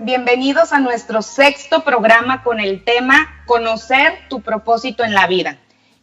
bienvenidos a nuestro 6º programa con el tema Conocer tu propósito en la vida.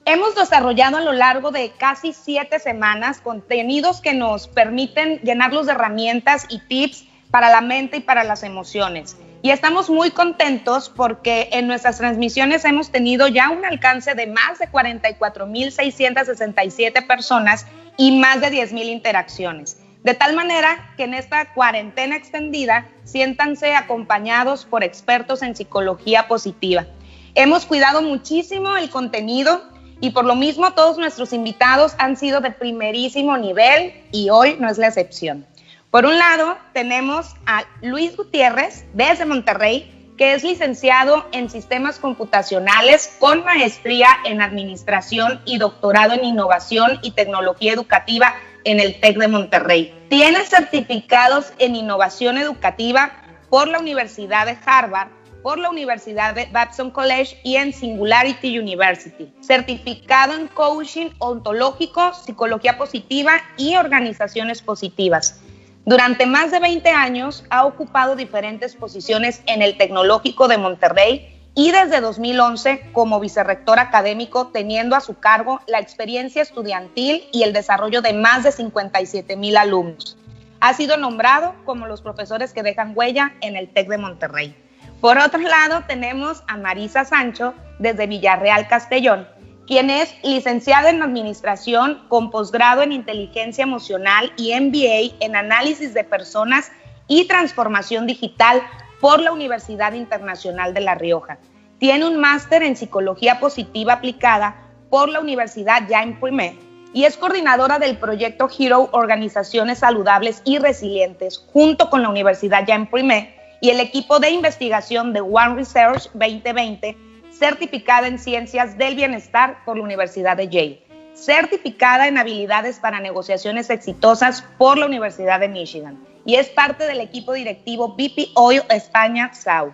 Hemos desarrollado a lo largo de casi 7 semanas contenidos que nos permiten llenarlos de herramientas y tips para la mente y para las emociones. Y estamos muy contentos porque en nuestras transmisiones hemos tenido ya un alcance de más de 44,667 personas y más de 10,000 interacciones. De tal manera que en esta cuarentena extendida, siéntanse acompañados por expertos en psicología positiva. Hemos cuidado muchísimo el contenido y por lo mismo todos nuestros invitados han sido de primerísimo nivel y hoy no es la excepción. Por un lado, tenemos a Luis Gutiérrez desde Monterrey, que es licenciado en Sistemas Computacionales con maestría en Administración y doctorado en Innovación y Tecnología Educativa en el TEC de Monterrey. Tiene certificados en Innovación Educativa por la Universidad de Harvard, por la Universidad de Babson College y en Singularity University. Certificado en Coaching Ontológico, Psicología Positiva y Organizaciones Positivas. Durante más de 20 años ha ocupado diferentes posiciones en el Tecnológico de Monterrey y desde 2011 como vicerrector académico, teniendo a su cargo la experiencia estudiantil y el desarrollo de más de 57,000 alumnos. Ha sido nombrado como los profesores que dejan huella en el TEC de Monterrey. Por otro lado, tenemos a Marisa Sancho desde Villarreal, Castellón, quien es licenciada en Administración con posgrado en Inteligencia Emocional y MBA en Análisis de Personas y Transformación Digital por la Universidad Internacional de La Rioja. Tiene un máster en Psicología Positiva Aplicada por la Universidad Jean Primet y es coordinadora del proyecto Hero Organizaciones Saludables y Resilientes junto con la Universidad Jean Primet y el equipo de investigación de One Research 2020, certificada en Ciencias del Bienestar por la Universidad de Yale, certificada en Habilidades para Negociaciones Exitosas por la Universidad de Michigan y es parte del equipo directivo BP Oil España South.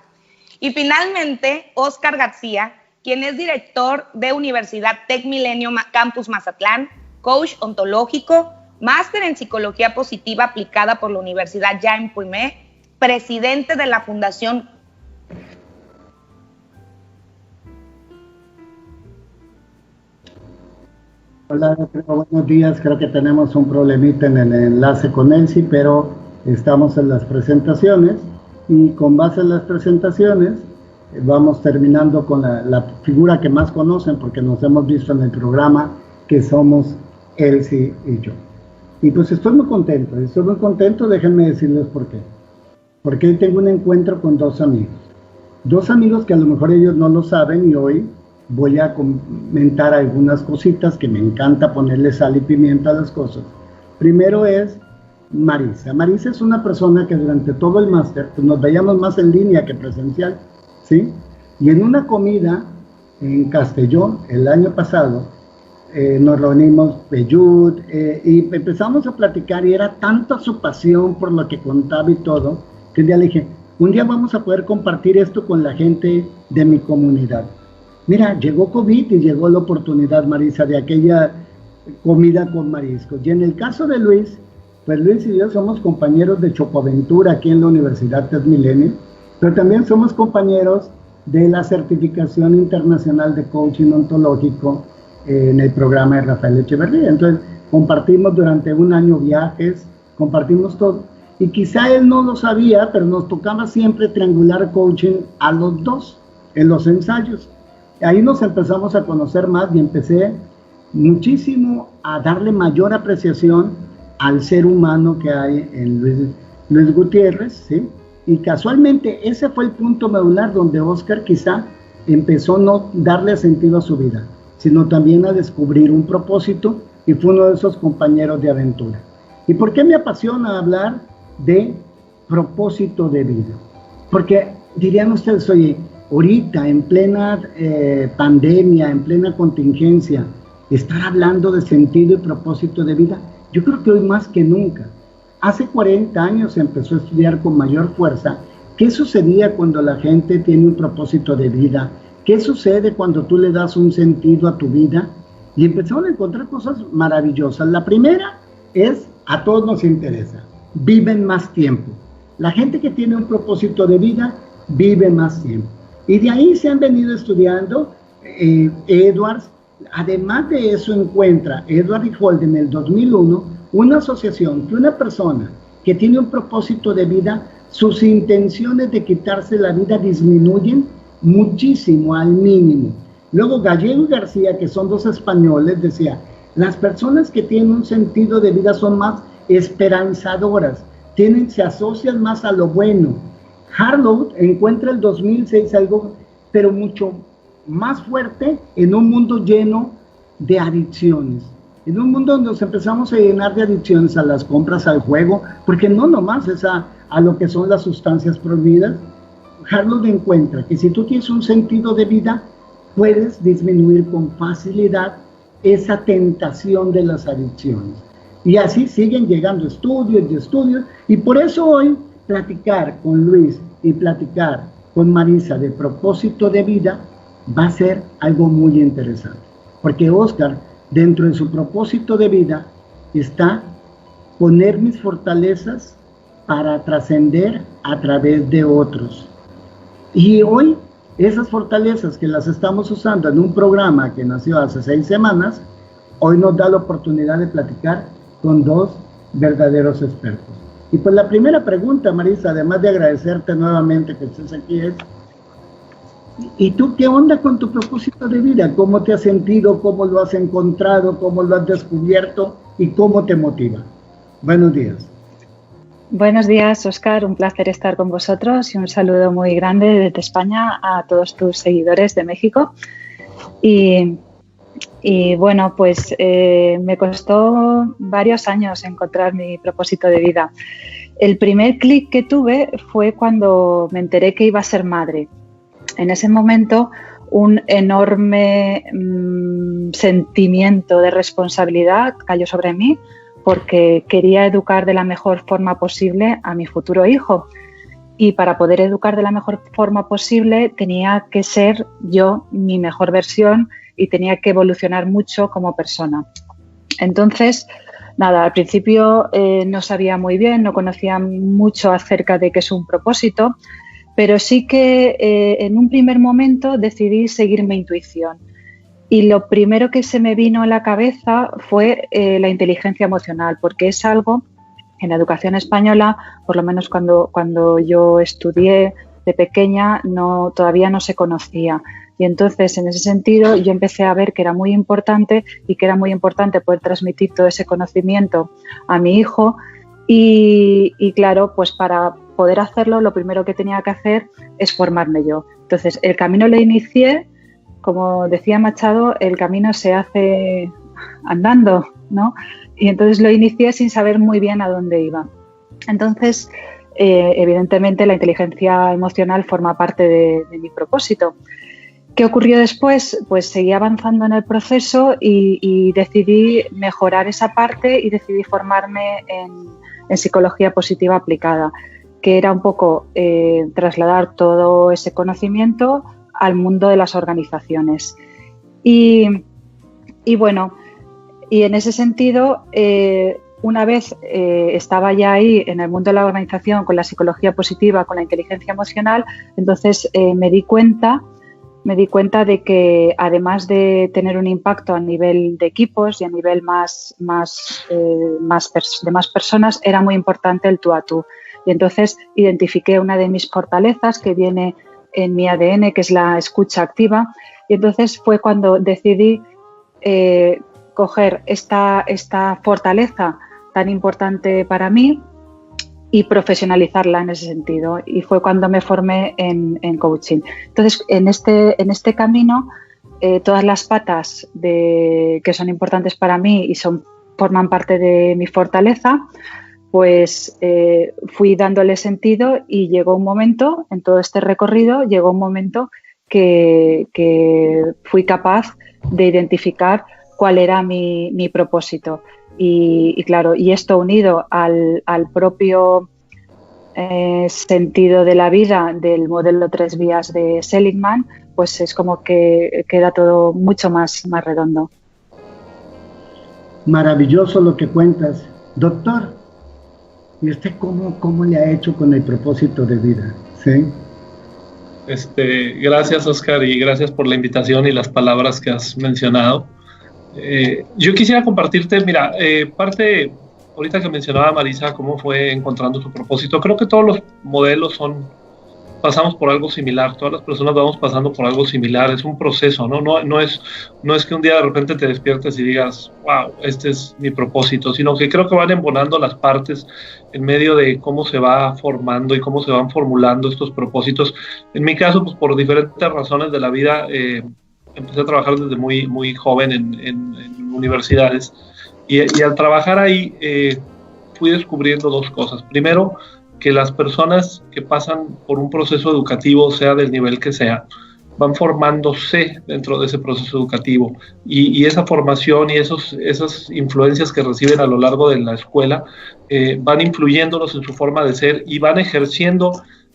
Y finalmente, Óscar García, quien es director de Universidad Tec Milenio Campus Mazatlán, coach ontológico, máster en Psicología Positiva Aplicada por la Universidad Jean Primet, presidente de la Fundación. Hola, buenos días. Creo que tenemos un problemita en el enlace con Elsie, pero estamos en las presentaciones y con base en las presentaciones vamos terminando con la figura que más conocen porque nos hemos visto en el programa, que somos Elsie y yo. Y pues estoy muy contento, déjenme decirles por qué. Porque hoy tengo un encuentro con dos amigos que a lo mejor ellos no lo saben y hoy voy a comentar algunas cositas que me encanta ponerle sal y pimienta a las cosas. Primero es Marisa. Marisa es una persona que durante todo el máster pues nos veíamos más en línea que presencial, ¿sí? Y en una comida en Castellón el año pasado nos reunimos Beyud y empezamos a platicar y era tanta su pasión por lo que contaba y todo que un día le dije, un día vamos a poder compartir esto con la gente de mi comunidad. Mira, llegó COVID y llegó la oportunidad, Marisa, de aquella comida con mariscos. Y en el caso de Luis, pues Luis y yo somos compañeros de Chocoaventura aquí en la Universidad Tec Milenio, pero también somos compañeros de la certificación internacional de coaching ontológico en el programa de Rafael Echeverría. Entonces, compartimos durante un año viajes, compartimos todo. Y quizá él no lo sabía, pero nos tocaba siempre triangular coaching a los dos en los ensayos. Ahí nos empezamos a conocer más y empecé muchísimo a darle mayor apreciación al ser humano que hay en Luis Gutiérrez, ¿sí? Y casualmente ese fue el punto medular donde Óscar quizá empezó a no darle sentido a su vida, sino también a descubrir un propósito y fue uno de esos compañeros de aventura. ¿Y por qué me apasiona hablar de propósito de vida? Porque dirían ustedes, oye, ahorita en plena pandemia, en plena contingencia, estar hablando de sentido y propósito de vida, yo creo que hoy más que nunca. Hace 40 años se empezó a estudiar con mayor fuerza qué sucedía cuando la gente tiene un propósito de vida, qué sucede cuando tú le das un sentido a tu vida, y empezaron a encontrar cosas maravillosas. La primera es, a todos nos interesa, viven más tiempo. la gente que tiene un propósito de vida vive más tiempo. Y de ahí se han venido estudiando. Edwards, además de eso, encuentra Edward y Holden en el 2001 una asociación que una persona que tiene un propósito de vida, sus intenciones de quitarse la vida disminuyen muchísimo, al mínimo. Luego Gallego y García, que son dos españoles, decía, las personas que tienen un sentido de vida son más esperanzadoras, se asocian más a lo bueno. Harlow encuentra el 2006 algo, pero mucho más fuerte, en un mundo lleno de adicciones. En un mundo donde nos empezamos a llenar de adicciones a las compras, al juego, porque no nomás es a lo que son las sustancias prohibidas. Harlow encuentra que si tú tienes un sentido de vida, puedes disminuir con facilidad esa tentación de las adicciones. Y así siguen llegando estudios y estudios, y por eso hoy platicar con Luis y platicar con Marisa de propósito de vida va a ser algo muy interesante, porque Oscar, dentro de su propósito de vida, está poner mis fortalezas para trascender a través de otros. Y hoy, esas fortalezas que las estamos usando en un programa que nació hace 6 semanas, hoy nos da la oportunidad de platicar con dos verdaderos expertos. Y pues la primera pregunta, Marisa, además de agradecerte nuevamente que estés aquí, es: ¿y tú qué onda con tu propósito de vida? ¿Cómo te has sentido? ¿Cómo lo has encontrado? ¿Cómo lo has descubierto? ¿Y cómo te motiva? Buenos días. Buenos días, Oscar. Un placer estar con vosotros y un saludo muy grande desde España a todos tus seguidores de México. Y bueno, pues me costó varios años encontrar mi propósito de vida. El primer clic que tuve fue cuando me enteré que iba a ser madre. En ese momento, un enorme sentimiento de responsabilidad cayó sobre mí, porque quería educar de la mejor forma posible a mi futuro hijo. Y para poder educar de la mejor forma posible tenía que ser yo mi mejor versión y tenía que evolucionar mucho como persona. Entonces, nada, al principio no sabía muy bien, no conocía mucho acerca de qué es un propósito, pero sí que en un primer momento decidí seguir mi intuición. Y lo primero que se me vino a la cabeza fue la inteligencia emocional, porque es algo en la educación española, por lo menos cuando yo estudié de pequeña, todavía no se conocía. Y entonces, en ese sentido, yo empecé a ver que era muy importante y que era muy importante poder transmitir todo ese conocimiento a mi hijo. Y claro, pues para poder hacerlo, lo primero que tenía que hacer es formarme yo. Entonces, el camino lo inicié, como decía Machado, el camino se hace andando, ¿no? Y entonces lo inicié sin saber muy bien a dónde iba. Entonces, evidentemente, la inteligencia emocional forma parte de mi propósito. ¿Qué ocurrió después? Pues seguí avanzando en el proceso y decidí mejorar esa parte y decidí formarme en psicología positiva aplicada, que era un poco trasladar todo ese conocimiento al mundo de las organizaciones. Y bueno, y en ese sentido, una vez estaba ya ahí en el mundo de la organización con la psicología positiva, con la inteligencia emocional, entonces me di cuenta de que además de tener un impacto a nivel de equipos y a nivel de más personas, era muy importante el tú a tú. Y entonces identifiqué una de mis fortalezas que viene en mi ADN, que es la escucha activa. Y entonces fue cuando decidí coger esta fortaleza tan importante para mí y profesionalizarla en ese sentido. Y fue cuando me formé en coaching. Entonces, en este camino, todas las patas que son importantes para mí y forman parte de mi fortaleza, pues fui dándole sentido y llegó un momento, en todo este recorrido, llegó un momento que fui capaz de identificar cuál era mi propósito. Y claro, y esto unido al propio sentido de la vida del modelo 3 vías de Seligman, pues es como que queda todo mucho más redondo. Maravilloso lo que cuentas. Doctor, ¿Y usted cómo le ha hecho con el propósito de vida? ¿Sí? Gracias, Oscar, y gracias por la invitación y las palabras que has mencionado. Yo quisiera compartirte, mira, parte, ahorita que mencionaba Marisa, cómo fue encontrando su propósito. Creo que todos los modelos pasamos por algo similar, todas las personas vamos pasando por algo similar, es un proceso, ¿no? No es que un día de repente te despiertes y digas, wow, este es mi propósito, sino que creo que van embonando las partes en medio de cómo se va formando y cómo se van formulando estos propósitos. En mi caso, pues por diferentes razones de la vida, empecé a trabajar desde muy, muy joven en universidades y al trabajar ahí fui descubriendo dos cosas. Primero, que las personas que pasan por un proceso educativo, sea del nivel que sea, van formándose dentro de ese proceso educativo y esa formación y esas influencias que reciben a lo largo de la escuela van influyéndolos en su forma de ser y van ejerciendo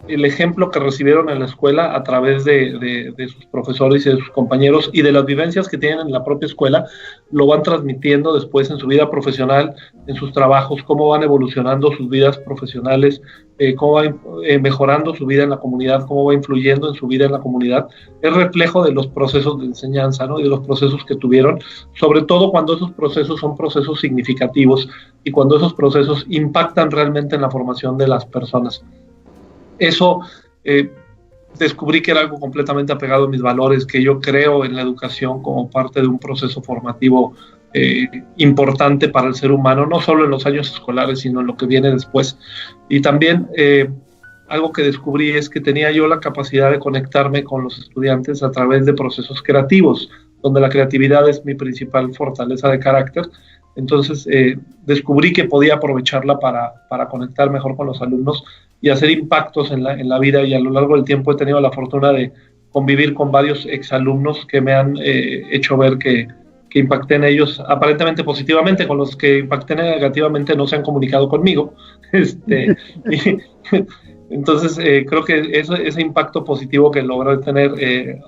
el ejemplo que recibieron en la escuela a través de sus profesores y de sus compañeros y de las vivencias que tienen en la propia escuela, lo van transmitiendo después en su vida profesional, en sus trabajos, cómo van evolucionando sus vidas profesionales, cómo va mejorando su vida en la comunidad, cómo va influyendo en su vida en la comunidad. Es reflejo de los procesos de enseñanza, ¿no? Y de los procesos que tuvieron, sobre todo cuando esos procesos son procesos significativos y cuando esos procesos impactan realmente en la formación de las personas. Eso descubrí que era algo completamente apegado a mis valores, que yo creo en la educación como parte de un proceso formativo importante para el ser humano, no solo en los años escolares, sino en lo que viene después. Y también algo que descubrí es que tenía yo la capacidad de conectarme con los estudiantes a través de procesos creativos, donde la creatividad es mi principal fortaleza de carácter. Entonces descubrí que podía aprovecharla para conectar mejor con los alumnos y hacer impactos en la vida, y a lo largo del tiempo he tenido la fortuna de convivir con varios exalumnos que me han hecho ver que impacté en ellos aparentemente positivamente. Con los que impacté negativamente no se han comunicado conmigo. Entonces creo que ese impacto positivo que logré tener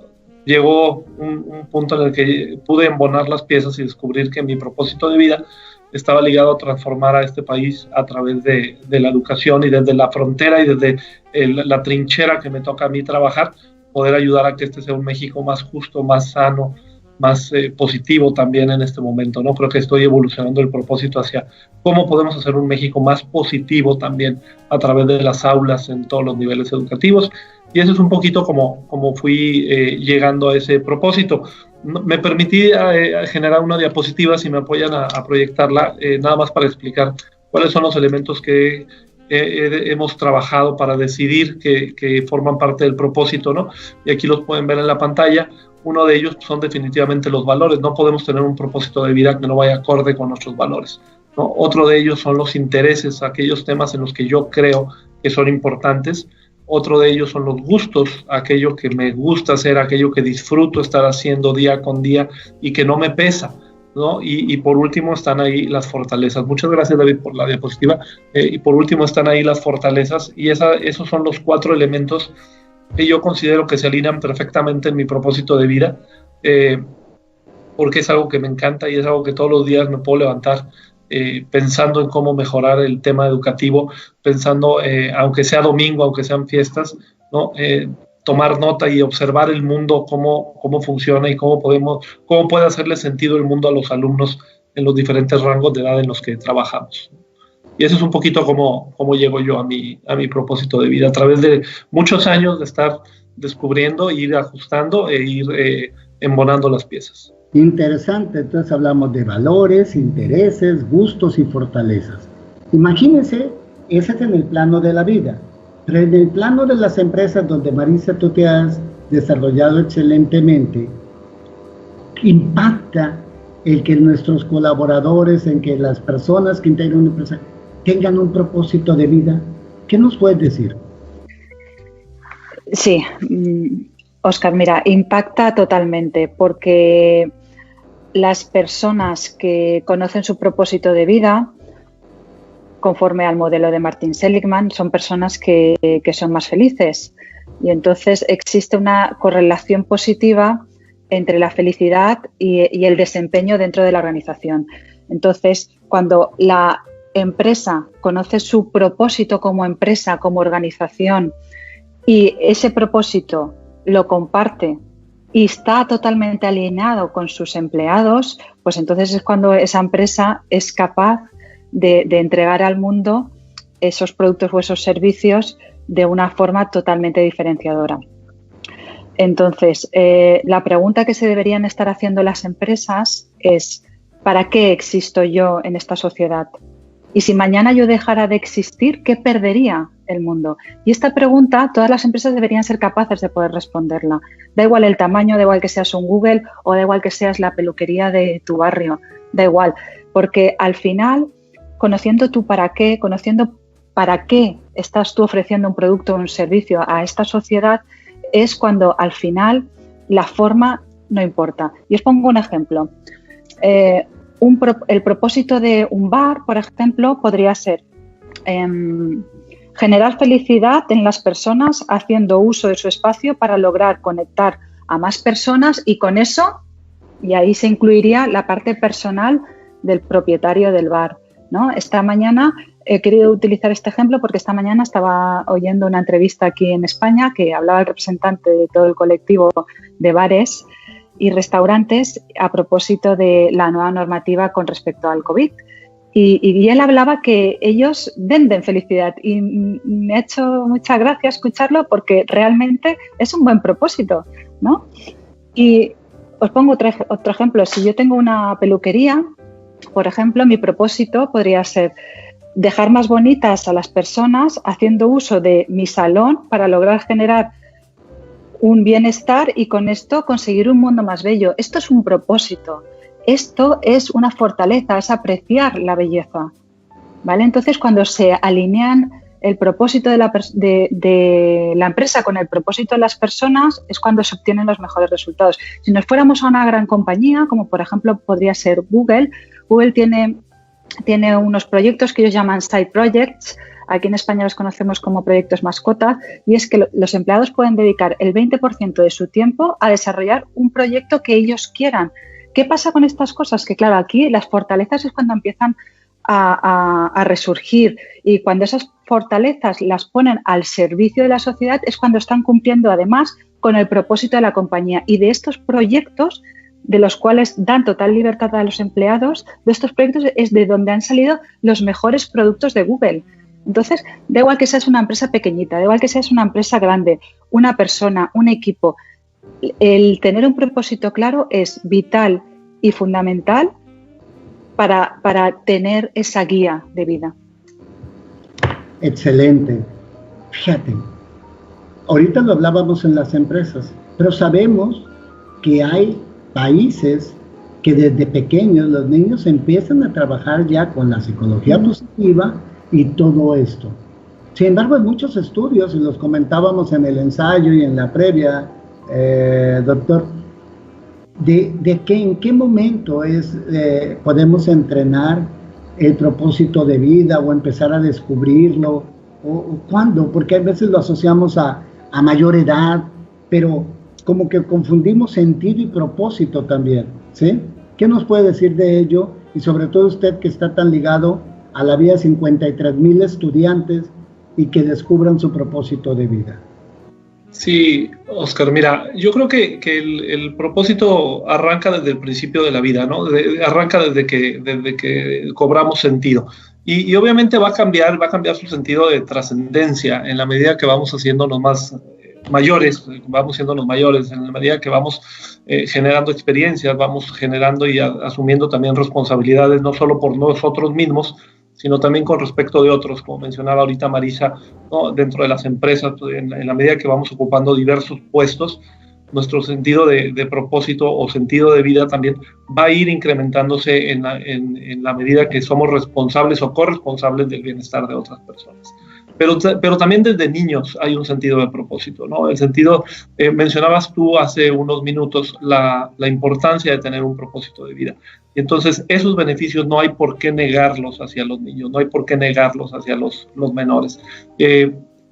llegó un punto en el que pude embonar las piezas y descubrir que mi propósito de vida estaba ligado a transformar a este país a través de la educación, y desde la frontera y desde la trinchera que me toca a mí trabajar, poder ayudar a que este sea un México más justo, más sano, más positivo también en este momento, ¿no? Creo que estoy evolucionando el propósito hacia cómo podemos hacer un México más positivo también a través de las aulas en todos los niveles educativos, y eso es un poquito como fui llegando a ese propósito. Me permití generar una diapositiva, si me apoyan a proyectarla, nada más para explicar cuáles son los elementos que hemos trabajado para decidir que forman parte del propósito, ¿no? Y aquí los pueden ver en la pantalla. Uno de ellos son definitivamente los valores. No podemos tener un propósito de vida que no vaya acorde con nuestros valores, ¿no? Otro de ellos son los intereses, aquellos temas en los que yo creo que son importantes. Otro de ellos son los gustos, aquello que me gusta hacer, aquello que disfruto estar haciendo día con día y que no me pesa, ¿no? Y por último están ahí las fortalezas. Muchas gracias, David, por la diapositiva. Y por último están ahí las fortalezas, y esos son los 4 elementos que yo considero que se alinean perfectamente en mi propósito de vida, porque es algo que me encanta y es algo que todos los días me puedo levantar pensando en cómo mejorar el tema educativo, pensando, aunque sea domingo, aunque sean fiestas, ¿no? Tomar nota y observar el mundo, cómo funciona y cómo puede hacerle sentido el mundo a los alumnos en los diferentes rangos de edad en los que trabajamos. Y eso es un poquito cómo llego yo a mi propósito de vida, a través de muchos años de estar descubriendo, ir ajustando e ir embonando las piezas. Interesante. Entonces hablamos de valores, intereses, gustos y fortalezas. Imagínense, ese es en el plano de la vida. Pero en el plano de las empresas, donde Marisa tú te has desarrollado excelentemente, impacta el que nuestros colaboradores, en que las personas que integran una empresa tengan un propósito de vida. ¿Qué nos puedes decir? Sí, Óscar, mira, impacta totalmente, porque las personas que conocen su propósito de vida, conforme al modelo de Martin Seligman, son personas que son más felices. Y entonces existe una correlación positiva entre la felicidad y el desempeño dentro de la organización. Entonces, cuando empresa conoce su propósito como empresa, como organización, y ese propósito lo comparte y está totalmente alineado con sus empleados, pues entonces es cuando esa empresa es capaz de entregar al mundo esos productos o esos servicios de una forma totalmente diferenciadora. Entonces, la pregunta que se deberían estar haciendo las empresas es: ¿para qué existo yo en esta sociedad? Y si mañana yo dejara de existir, ¿qué perdería el mundo? Y esta pregunta todas las empresas deberían ser capaces de poder responderla. Da igual el tamaño, da igual que seas un Google o da igual que seas la peluquería de tu barrio, da igual. Porque al final, conociendo tú para qué, conociendo para qué estás tú ofreciendo un producto o un servicio a esta sociedad, es cuando al final la forma no importa. Y os pongo un ejemplo. El propósito de un bar, por ejemplo, podría ser generar felicidad en las personas haciendo uso de su espacio para lograr conectar a más personas, y con eso, y ahí se incluiría la parte personal del propietario del bar, ¿no? Esta mañana he querido utilizar este ejemplo porque esta mañana estaba oyendo una entrevista aquí en España que hablaba el representante de todo el colectivo de bares y restaurantes a propósito de la nueva normativa con respecto al COVID. Y él hablaba que ellos venden felicidad y me ha hecho mucha gracia escucharlo porque realmente es un buen propósito, ¿no? Y os pongo otro ejemplo. Si yo tengo una peluquería, por ejemplo, mi propósito podría ser dejar más bonitas a las personas haciendo uso de mi salón para lograr generar un bienestar y con esto conseguir un mundo más bello. Esto es un propósito. Esto es una fortaleza, es apreciar la belleza, ¿vale? Entonces, cuando se alinean el propósito de la empresa con el propósito de las personas, es cuando se obtienen los mejores resultados. Si nos fuéramos a una gran compañía, como por ejemplo podría ser Google, Google tiene unos proyectos que ellos llaman side projects. Aquí en España los conocemos como proyectos mascota, y es que los empleados pueden dedicar el 20% de su tiempo a desarrollar un proyecto que ellos quieran. ¿Qué pasa con estas cosas? Que claro, aquí las fortalezas es cuando empiezan a resurgir, y cuando esas fortalezas las ponen al servicio de la sociedad es cuando están cumpliendo además con el propósito de la compañía. Y de estos proyectos, de los cuales dan total libertad a los empleados, de estos proyectos es de donde han salido los mejores productos de Google. Entonces, da igual que seas una empresa pequeñita, da igual que seas una empresa grande, una persona, un equipo, el tener un propósito claro es vital y fundamental para tener esa guía de vida. Excelente. Fíjate, ahorita lo hablábamos en las empresas, pero sabemos que hay países que desde pequeños los niños empiezan a trabajar ya con la psicología positiva y todo esto. Sin embargo, hay muchos estudios, y los comentábamos en el ensayo y en la previa, doctor, de que en qué momento podemos entrenar el propósito de vida o empezar a descubrirlo, o cuándo, porque a veces lo asociamos a mayor edad, pero como que confundimos sentido y propósito también, ¿sí? ¿Qué nos puede decir de ello? Y sobre todo usted que está tan ligado a la vida de 53,000 estudiantes y que descubran su propósito de vida. Sí, Oscar, mira, yo creo que el propósito arranca desde el principio de la vida, ¿no? Arranca desde que cobramos sentido. Y obviamente va a cambiar su sentido de trascendencia en la medida que vamos haciéndonos más mayores, en la medida que vamos generando experiencias, vamos generando y asumiendo también responsabilidades, no solo por nosotros mismos, sino también con respecto de otros, como mencionaba ahorita Marisa, ¿no? Dentro de las empresas, en la medida que vamos ocupando diversos puestos, nuestro sentido de propósito o sentido de vida también va a ir incrementándose en la medida que somos responsables o corresponsables del bienestar de otras personas. Pero también desde niños hay un sentido de propósito, ¿no? El sentido, mencionabas tú hace unos minutos la importancia de tener un propósito de vida. Y entonces esos beneficios no hay por qué negarlos hacia los niños, no hay por qué negarlos hacia los menores.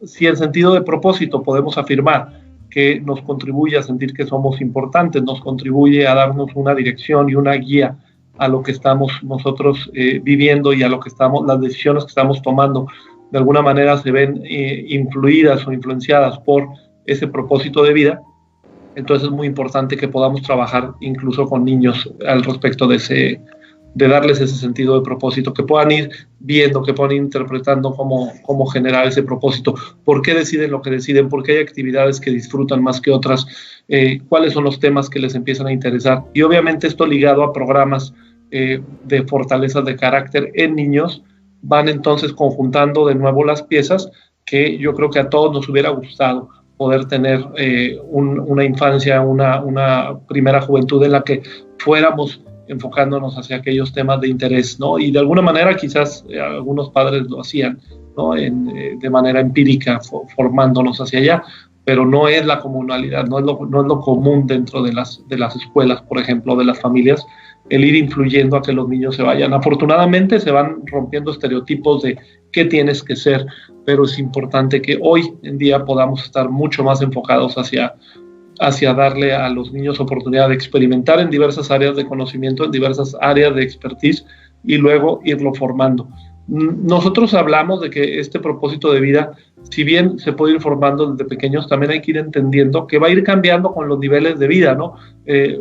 Si el sentido de propósito podemos afirmar que nos contribuye a sentir que somos importantes, nos contribuye a darnos una dirección y una guía a lo que estamos nosotros viviendo y a lo que las decisiones que estamos tomando, de alguna manera se ven influidas o influenciadas por ese propósito de vida. Entonces es muy importante que podamos trabajar incluso con niños al respecto de darles ese sentido de propósito, que puedan ir viendo, que puedan ir interpretando cómo generar ese propósito, por qué deciden lo que deciden, por qué hay actividades que disfrutan más que otras, cuáles son los temas que les empiezan a interesar. Y obviamente esto ligado a programas de fortalezas de carácter en niños, van entonces conjuntando de nuevo las piezas que yo creo que a todos nos hubiera gustado poder tener una infancia, una primera juventud en la que fuéramos enfocándonos hacia aquellos temas de interés, ¿no? Y de alguna manera quizás algunos padres lo hacían, ¿no? De manera empírica, formándonos hacia allá, pero no es la comunalidad, no es lo común dentro de las escuelas, por ejemplo, de las familias, el ir influyendo a que los niños se vayan. Afortunadamente se van rompiendo estereotipos de qué tienes que ser, pero es importante que hoy en día podamos estar mucho más enfocados hacia darle a los niños oportunidad de experimentar en diversas áreas de conocimiento, en diversas áreas de expertise y luego irlo formando. Nosotros hablamos de que este propósito de vida, si bien se puede ir formando desde pequeños, también hay que ir entendiendo que va a ir cambiando con los niveles de vida, ¿no?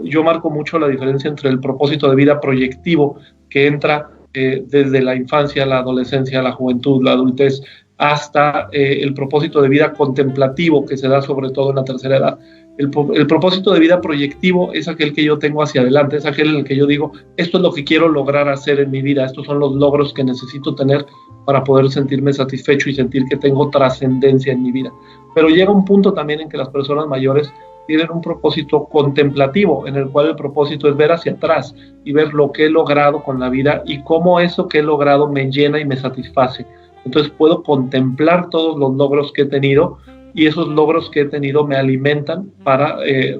Yo marco mucho la diferencia entre el propósito de vida proyectivo, que entra desde la infancia, la adolescencia, la juventud, la adultez, hasta el propósito de vida contemplativo, que se da sobre todo en la tercera edad. El propósito de vida proyectivo es aquel que yo tengo hacia adelante, es aquel en el que yo digo, esto es lo que quiero lograr hacer en mi vida, estos son los logros que necesito tener para poder sentirme satisfecho y sentir que tengo trascendencia en mi vida. Pero llega un punto también en que las personas mayores tienen un propósito contemplativo, en el cual el propósito es ver hacia atrás y ver lo que he logrado con la vida y cómo eso que he logrado me llena y me satisface. Entonces puedo contemplar todos los logros que he tenido y esos logros que he tenido me alimentan para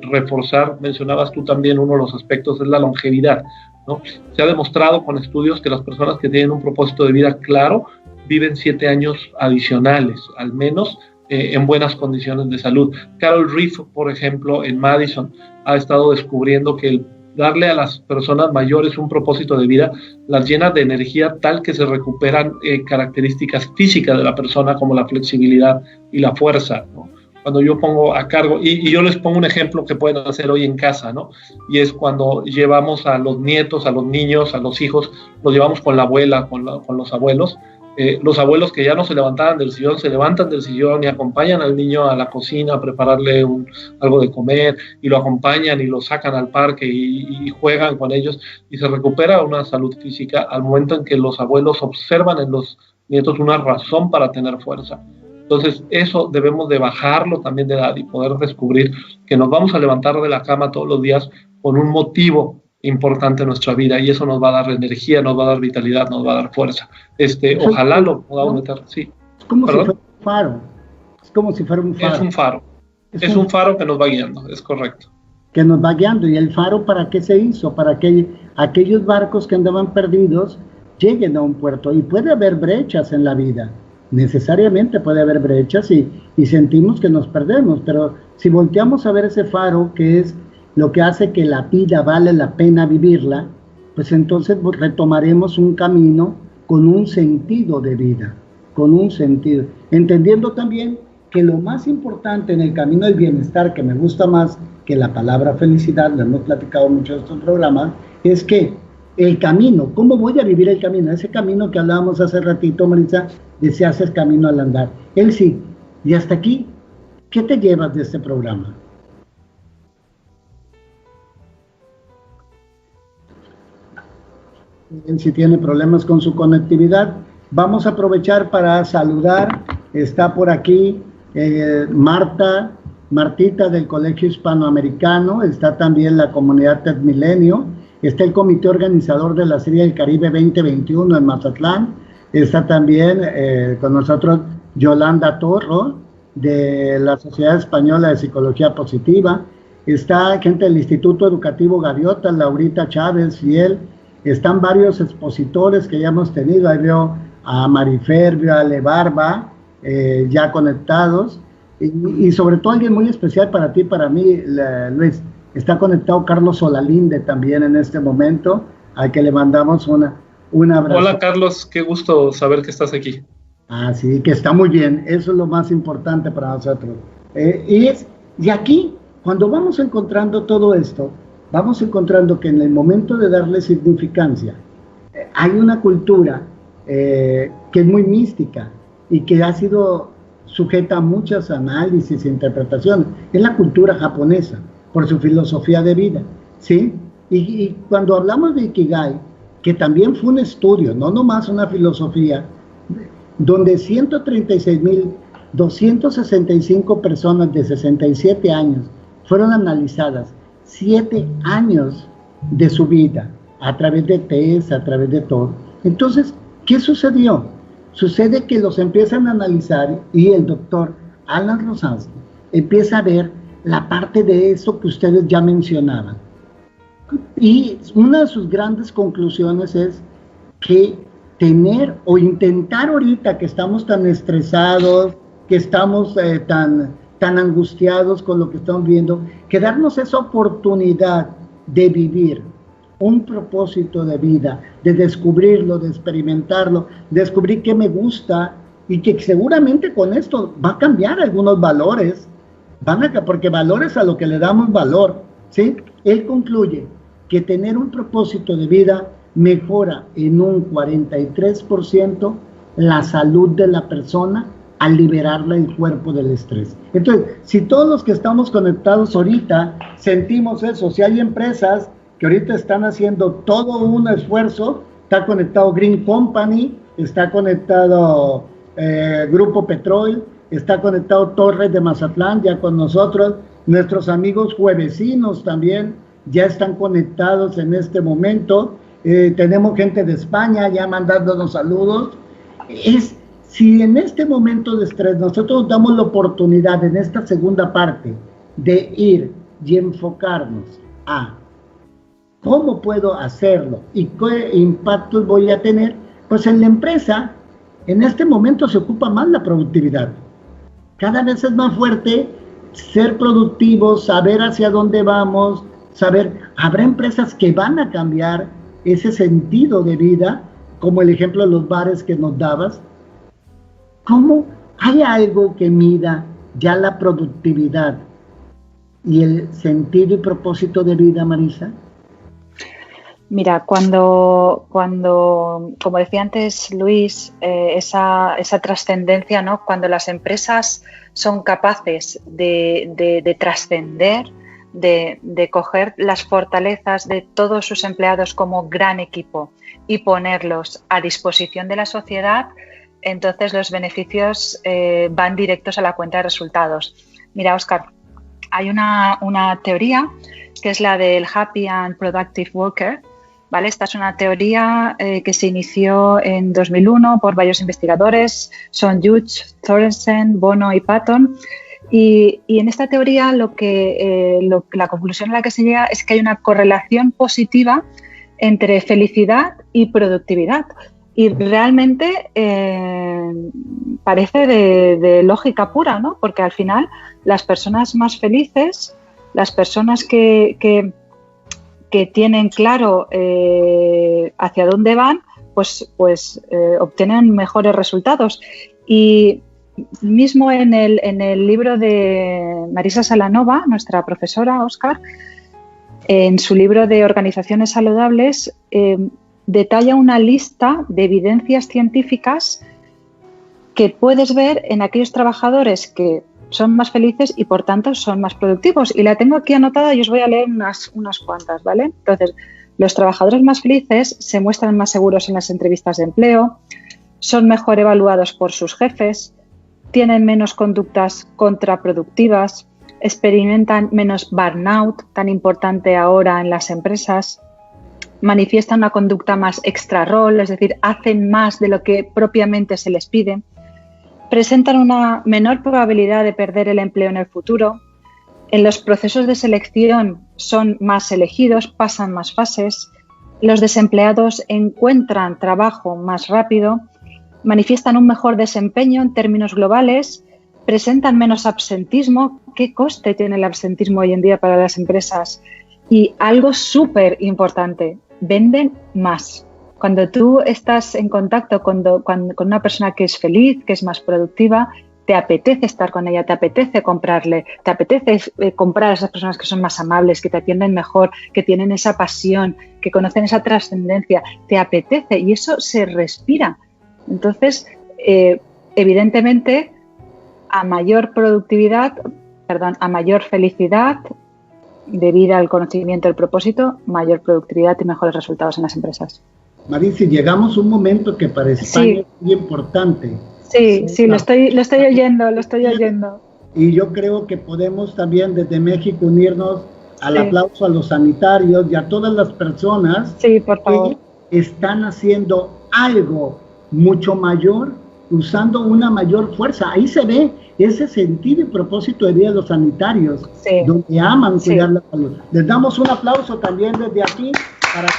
reforzar, mencionabas tú también, uno de los aspectos es la longevidad, ¿no? Se ha demostrado con estudios que las personas que tienen un propósito de vida claro viven 7 años adicionales, al menos en buenas condiciones de salud. Carol Reef, por ejemplo, en Madison, ha estado descubriendo que el darle a las personas mayores un propósito de vida las llena de energía tal que se recuperan características físicas de la persona como la flexibilidad y la fuerza, ¿no? Cuando yo pongo a cargo, y yo les pongo un ejemplo que pueden hacer hoy en casa, ¿no? Y es cuando llevamos a los nietos, a los niños, a los hijos, los llevamos con la abuela, con los abuelos. Los abuelos que ya no se levantaban del sillón, se levantan del sillón y acompañan al niño a la cocina a prepararle algo de comer y lo acompañan y lo sacan al parque y juegan con ellos y se recupera una salud física al momento en que los abuelos observan en los nietos una razón para tener fuerza. Entonces eso debemos de bajarlo también de edad y poder descubrir que nos vamos a levantar de la cama todos los días con un motivo importante en nuestra vida y eso nos va a dar energía, nos va a dar vitalidad, nos va a dar fuerza. Ojalá lo podamos meter, sí. Es como si fuera un faro. Es como si fuera un faro. Es un faro. Es un faro que nos va guiando, es correcto. Que nos va guiando. ¿Y el faro para qué se hizo? Para que aquellos barcos que andaban perdidos lleguen a un puerto. Y puede haber brechas en la vida. Necesariamente puede haber brechas y sentimos que nos perdemos. Pero si volteamos a ver ese faro que es lo que hace que la vida vale la pena vivirla, pues entonces retomaremos un camino con un sentido de vida, con un sentido. Entendiendo también que lo más importante en el camino del bienestar, que me gusta más que la palabra felicidad, lo hemos platicado mucho en estos programas, es que el camino, ¿cómo voy a vivir el camino? Ese camino que hablábamos hace ratito, Maritza, de se hace camino al andar. Él sí. Y hasta aquí, ¿qué te llevas de este programa? Si tiene problemas con su conectividad, vamos a aprovechar para saludar. Está por aquí Martita del Colegio Hispanoamericano, está también la comunidad TEDmilenio, está el comité organizador de la Serie del Caribe 2021 en Mazatlán, está también con nosotros Yolanda Torro de la Sociedad Española de Psicología Positiva, está gente del Instituto Educativo Gaviota, Laurita Chávez, Fiel. Están varios expositores que ya hemos tenido, ahí veo a Marifer, veo a Ale Barba, ya conectados, y sobre todo alguien muy especial para ti, para mí, Luis, está conectado Carlos Solalinde también en este momento, al que le mandamos un abrazo. Hola Carlos, qué gusto saber que estás aquí. Sí, que está muy bien, eso es lo más importante para nosotros. Y aquí, cuando vamos encontrando todo esto, vamos encontrando que en el momento de darle significancia, hay una cultura que es muy mística y que ha sido sujeta a muchos análisis e interpretaciones. Es la cultura japonesa, por su filosofía de vida, ¿sí? Y cuando hablamos de Ikigai, que también fue un estudio, no nomás una filosofía, donde 136.265 personas de 67 años fueron analizadas 7 años de su vida, a través de test, a través de todo. Entonces, ¿qué sucedió? Sucede que los empiezan a analizar y el doctor Alan Rosensky empieza a ver la parte de eso que ustedes ya mencionaban. Y una de sus grandes conclusiones es que tener o intentar ahorita que estamos tan estresados, que estamos tan angustiados con lo que estamos viendo, que darnos esa oportunidad de vivir un propósito de vida, de descubrirlo, de experimentarlo, descubrir qué me gusta y que seguramente con esto va a cambiar algunos valores, porque valores a lo que le damos valor, ¿sí? Él concluye que tener un propósito de vida mejora en un 43% la salud de la persona al liberarle el cuerpo del estrés. Entonces, si todos los que estamos conectados ahorita sentimos eso, si hay empresas que ahorita están haciendo todo un esfuerzo, está conectado Green Company, está conectado Grupo Petrol, está conectado Torres de Mazatlán ya con nosotros, nuestros amigos juevesinos también ya están conectados en este momento, tenemos gente de España ya mandándonos saludos. Si en este momento de estrés nosotros damos la oportunidad en esta segunda parte de ir y enfocarnos a cómo puedo hacerlo y qué impactos voy a tener, pues en la empresa en este momento se ocupa más la productividad. Cada vez es más fuerte ser productivos, saber hacia dónde vamos, habrá empresas que van a cambiar ese sentido de vida, como el ejemplo de los bares que nos dabas. ¿Cómo hay algo que mida ya la productividad y el sentido y propósito de vida, Marisa? Mira, cuando como decía antes Luis, esa trascendencia, ¿no? Cuando las empresas son capaces de trascender, de coger las fortalezas de todos sus empleados como gran equipo y ponerlos a disposición de la sociedad, entonces los beneficios van directos a la cuenta de resultados. Mira, Óscar, hay una teoría que es la del Happy and Productive Worker, ¿vale? Esta es una teoría que se inició en 2001 por varios investigadores, son Hughes, Thorensen, Bono y Patton. Y en esta teoría la conclusión a la que se llega es que hay una correlación positiva entre felicidad y productividad. Y realmente parece de lógica pura, ¿no? Porque al final las personas más felices, las personas que tienen claro hacia dónde van, pues obtienen mejores resultados. Y mismo en el libro de Marisa Salanova, nuestra profesora, Óscar, en su libro de Organizaciones Saludables, detalla una lista de evidencias científicas que puedes ver en aquellos trabajadores que son más felices y por tanto son más productivos. Y la tengo aquí anotada y os voy a leer unas cuantas, ¿vale? Entonces, los trabajadores más felices se muestran más seguros en las entrevistas de empleo, son mejor evaluados por sus jefes, tienen menos conductas contraproductivas, experimentan menos burnout, tan importante ahora en las empresas, manifiestan una conducta más extra-rol, es decir, hacen más de lo que propiamente se les pide, presentan una menor probabilidad de perder el empleo en el futuro, en los procesos de selección son más elegidos, pasan más fases, los desempleados encuentran trabajo más rápido, manifiestan un mejor desempeño en términos globales, presentan menos absentismo. ¿Qué coste tiene el absentismo hoy en día para las empresas? Y algo súper importante, venden más. Cuando tú estás en contacto con una persona que es feliz, que es más productiva, te apetece estar con ella, te apetece comprarle, te apetece comprar a esas personas que son más amables, que te atienden mejor, que tienen esa pasión, que conocen esa trascendencia, te apetece y eso se respira. Entonces, evidentemente, a mayor felicidad debido al conocimiento del propósito, mayor productividad y mejores resultados en las empresas. Marisa, llegamos a un momento que para España es muy importante. Sí, lo estoy oyendo. Y yo creo que podemos también desde México unirnos al aplauso a los sanitarios y a todas las personas por favor, que están haciendo algo mucho mayor, usando una mayor fuerza. Ahí se ve ese sentido y propósito de vida de los sanitarios, donde aman cuidar la salud. Les damos un aplauso también desde aquí para que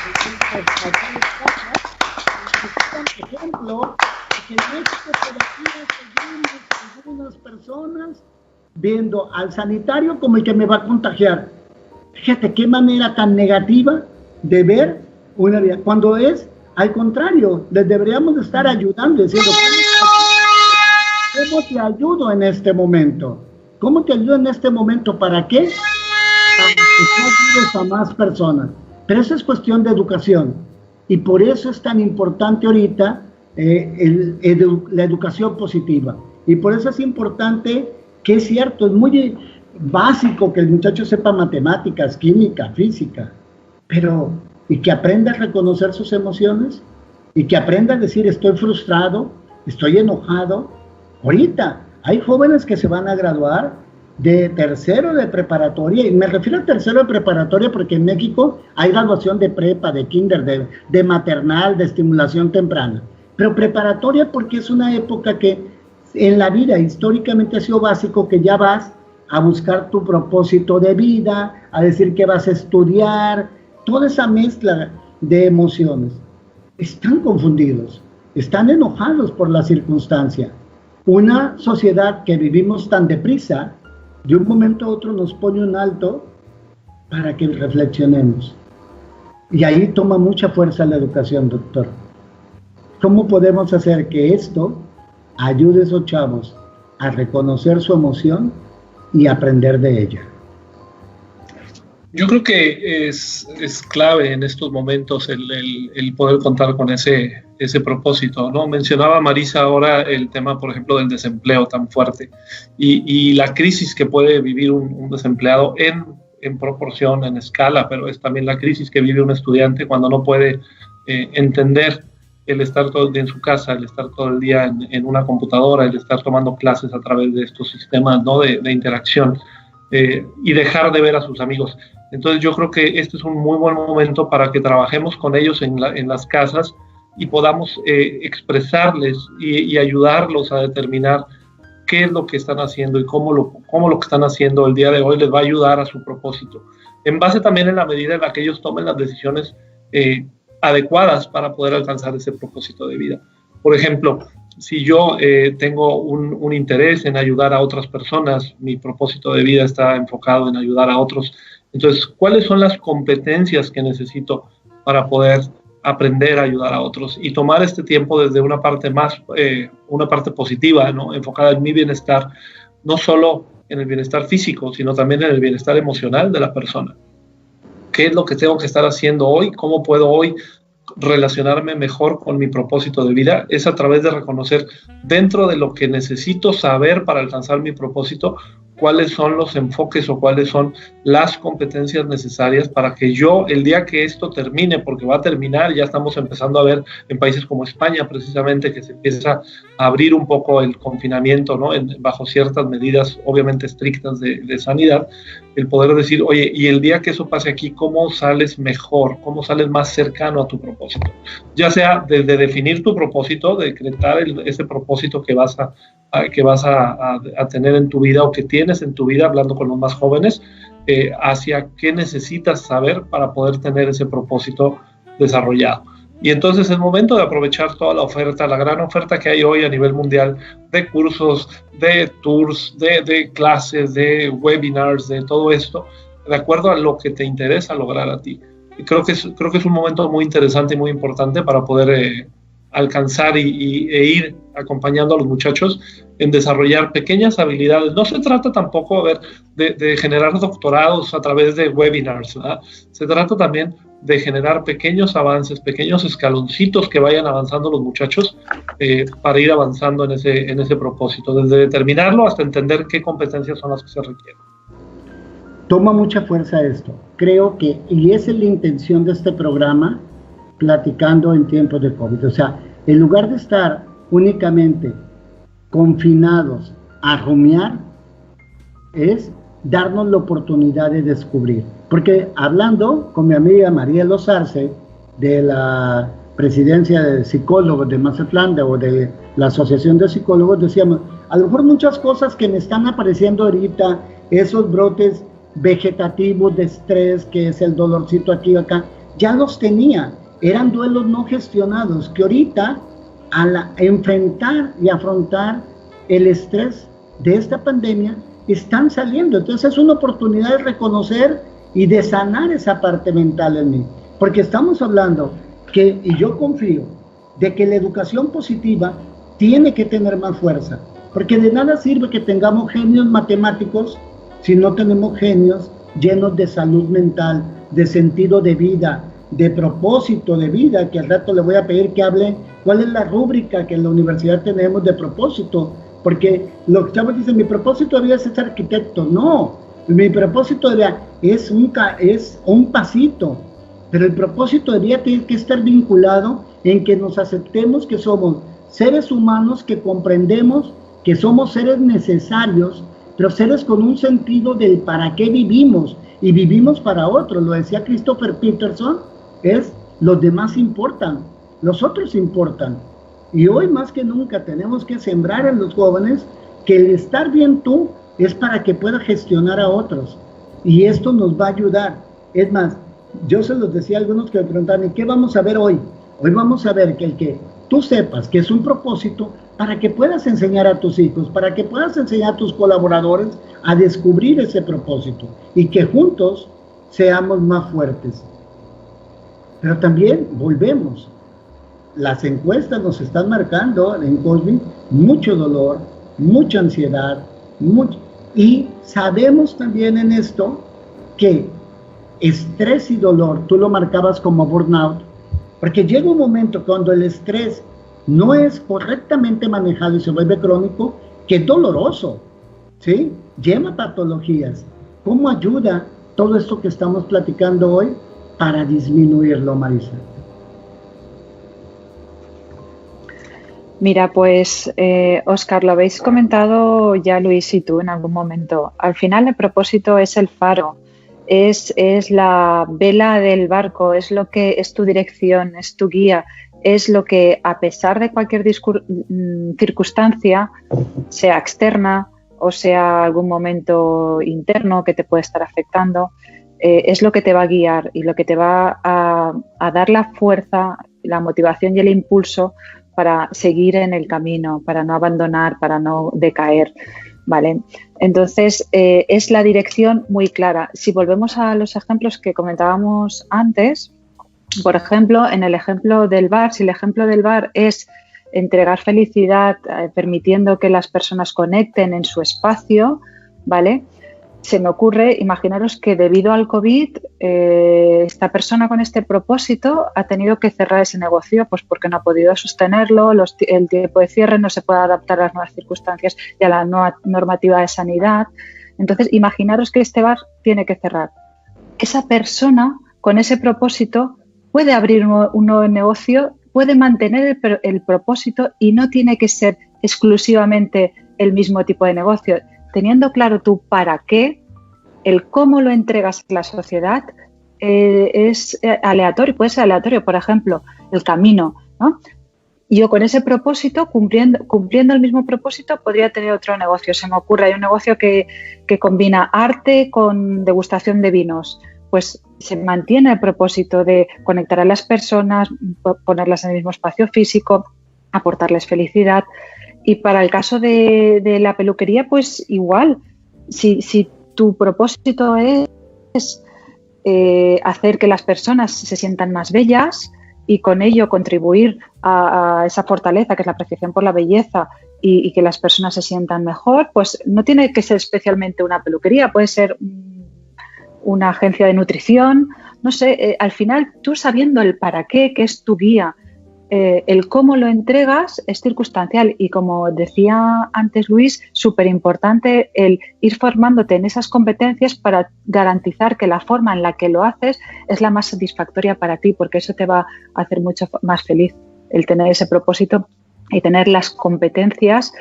ejemplo, que en México seguimos algunas personas viendo al sanitario como el que me va a contagiar. Fíjate qué manera tan negativa de ver una vida, cuando es al contrario, les deberíamos estar ayudando, diciendo, ¿cómo te ayudo en este momento? ¿Cómo te ayudo en este momento? ¿Para qué? Para que tú ayudes a más personas. Pero eso es cuestión de educación. Y por eso es tan importante ahorita la educación positiva. Y por eso es importante que es cierto, es muy básico que el muchacho sepa matemáticas, química, física, pero y que aprenda a reconocer sus emociones y que aprenda a decir estoy frustrado, estoy enojado. Ahorita hay jóvenes que se van a graduar de tercero de preparatoria, y me refiero a tercero de preparatoria porque en México hay graduación de prepa, de kinder, de maternal, de estimulación temprana, pero preparatoria porque es una época que en la vida históricamente ha sido básico, que ya vas a buscar tu propósito de vida, a decir que vas a estudiar, toda esa mezcla de emociones. Están confundidos, están enojados por la circunstancia. Una sociedad que vivimos tan deprisa, de un momento a otro nos pone un alto para que reflexionemos. Y ahí toma mucha fuerza la educación, doctor. ¿Cómo podemos hacer que esto ayude a esos chavos a reconocer su emoción y aprender de ella? Yo creo que es clave en estos momentos el poder contar con ese propósito, ¿no? Mencionaba Marisa ahora el tema, por ejemplo, del desempleo tan fuerte y la crisis que puede vivir un desempleado en proporción, en escala, pero es también la crisis que vive un estudiante cuando no puede entender el estar todo el día en su casa, el estar todo el día en una computadora, el estar tomando clases a través de estos sistemas, ¿no? de interacción y dejar de ver a sus amigos. Entonces yo creo que este es un muy buen momento para que trabajemos con ellos en las casas y podamos expresarles y ayudarlos a determinar qué es lo que están haciendo y cómo lo que están haciendo el día de hoy les va a ayudar a su propósito. En base también en la medida en la que ellos tomen las decisiones adecuadas para poder alcanzar ese propósito de vida. Por ejemplo, si yo tengo un interés en ayudar a otras personas, mi propósito de vida está enfocado en ayudar a otros. Entonces, ¿cuáles son las competencias que necesito para poder aprender a ayudar a otros? Y tomar este tiempo desde una parte más, una parte positiva, ¿no? Enfocada en mi bienestar, no solo en el bienestar físico, sino también en el bienestar emocional de la persona. ¿Qué es lo que tengo que estar haciendo hoy? ¿Cómo puedo hoy relacionarme mejor con mi propósito de vida? Es a través de reconocer dentro de lo que necesito saber para alcanzar mi propósito, cuáles son los enfoques o cuáles son las competencias necesarias para que yo, el día que esto termine, porque va a terminar, ya estamos empezando a ver en países como España precisamente que se empieza a abrir un poco el confinamiento, ¿no? Bajo ciertas medidas obviamente estrictas de sanidad, el poder decir, oye, y el día que eso pase aquí, ¿cómo sales mejor? ¿Cómo sales más cercano a tu propósito? Ya sea desde definir tu propósito, decretar ese propósito que vas a tener en tu vida o que tienes en tu vida, hablando con los más jóvenes, hacia qué necesitas saber para poder tener ese propósito desarrollado. Y entonces es momento de aprovechar toda la oferta, la gran oferta que hay hoy a nivel mundial de cursos, de tours, de clases, de webinars, de todo esto, de acuerdo a lo que te interesa lograr a ti. creo que es un momento muy interesante y muy importante para poder alcanzar e ir acompañando a los muchachos en desarrollar pequeñas habilidades. No se trata tampoco, de generar doctorados a través de webinars, ¿verdad? Se trata también de generar pequeños avances, pequeños escaloncitos que vayan avanzando los muchachos para ir avanzando en ese propósito, desde determinarlo hasta entender qué competencias son las que se requieren. Toma mucha fuerza esto. Creo que, y esa es la intención de este programa, platicando en tiempos de COVID. O sea, en lugar de estar únicamente confinados a rumiar, es darnos la oportunidad de descubrir. Porque hablando con mi amiga María Lozarce, de la presidencia de psicólogos de Mazatlán, o de la Asociación de Psicólogos, decíamos, a lo mejor muchas cosas que me están apareciendo ahorita, esos brotes vegetativos de estrés, que es el dolorcito aquí o acá, ya los tenía. Eran duelos no gestionados, que ahorita, al enfrentar y afrontar el estrés de esta pandemia, están saliendo. Entonces es una oportunidad de reconocer y de sanar esa parte mental en mí. Porque estamos hablando que, y yo confío, de que la educación positiva tiene que tener más fuerza. Porque de nada sirve que tengamos genios matemáticos si no tenemos genios llenos de salud mental, de sentido de vida, de propósito de vida, que al rato le voy a pedir que hable cuál es la rúbrica que en la universidad tenemos de propósito, porque los chavos dicen, mi propósito de vida es ser arquitecto. No, mi propósito de vida es un pasito, pero el propósito de vida tiene que estar vinculado en que nos aceptemos que somos seres humanos, que comprendemos que somos seres necesarios, pero seres con un sentido del para qué vivimos, y vivimos para otros. Lo decía Christopher Peterson, los demás importan, los otros importan. Y hoy más que nunca tenemos que sembrar en los jóvenes que el estar bien tú es para que puedas gestionar a otros. Y esto nos va a ayudar. Es más, yo se los decía a algunos que me preguntaban, ¿y qué vamos a ver hoy? Hoy vamos a ver que el que tú sepas que es un propósito para que puedas enseñar a tus hijos, para que puedas enseñar a tus colaboradores a descubrir ese propósito y que juntos seamos más fuertes. Pero también volvemos. Las encuestas nos están marcando en COVID mucho dolor, mucha ansiedad, y sabemos también en esto que estrés y dolor, tú lo marcabas como burnout, porque llega un momento cuando el estrés no es correctamente manejado y se vuelve crónico, que es doloroso, ¿sí? Lleva patologías. ¿Cómo ayuda todo esto que estamos platicando hoy para disminuirlo, Marisa? Mira, pues, Óscar, lo habéis comentado ya Luis y tú en algún momento. Al final el propósito es el faro, es la vela del barco, es lo que es tu dirección, es tu guía, es lo que, a pesar de cualquier circunstancia, sea externa o sea algún momento interno que te puede estar afectando, es lo que te va a guiar y lo que te va a dar la fuerza, la motivación y el impulso para seguir en el camino, para no abandonar, para no decaer, ¿vale? Entonces, es la dirección muy clara. Si volvemos a los ejemplos que comentábamos antes, por ejemplo, en el ejemplo del bar, si el ejemplo del bar es entregar felicidad, permitiendo que las personas conecten en su espacio, ¿vale? Se me ocurre, imaginaros que debido al COVID, esta persona con este propósito ha tenido que cerrar ese negocio, pues porque no ha podido sostenerlo, el tiempo de cierre no se puede adaptar a las nuevas circunstancias y a la nueva normativa de sanidad. Entonces, imaginaros que este bar tiene que cerrar. Esa persona con ese propósito puede abrir un nuevo negocio, puede mantener el propósito y no tiene que ser exclusivamente el mismo tipo de negocio. Teniendo claro tu para qué, el cómo lo entregas a la sociedad es aleatorio, puede ser aleatorio. Por ejemplo, el camino, ¿no? Yo con ese propósito, cumpliendo el mismo propósito, podría tener otro negocio. Se me ocurre, hay un negocio que combina arte con degustación de vinos. Pues se mantiene el propósito de conectar a las personas, ponerlas en el mismo espacio físico, aportarles felicidad. Y para el caso de la peluquería, pues igual, si tu propósito es hacer que las personas se sientan más bellas y con ello contribuir a esa fortaleza que es la apreciación por la belleza y que las personas se sientan mejor, pues no tiene que ser especialmente una peluquería, puede ser una agencia de nutrición, no sé, al final tú sabiendo el para qué, que es tu guía, el cómo lo entregas es circunstancial y como decía antes Luis, súper importante el ir formándote en esas competencias para garantizar que la forma en la que lo haces es la más satisfactoria para ti, porque eso te va a hacer mucho más feliz, el tener ese propósito y tener las competencias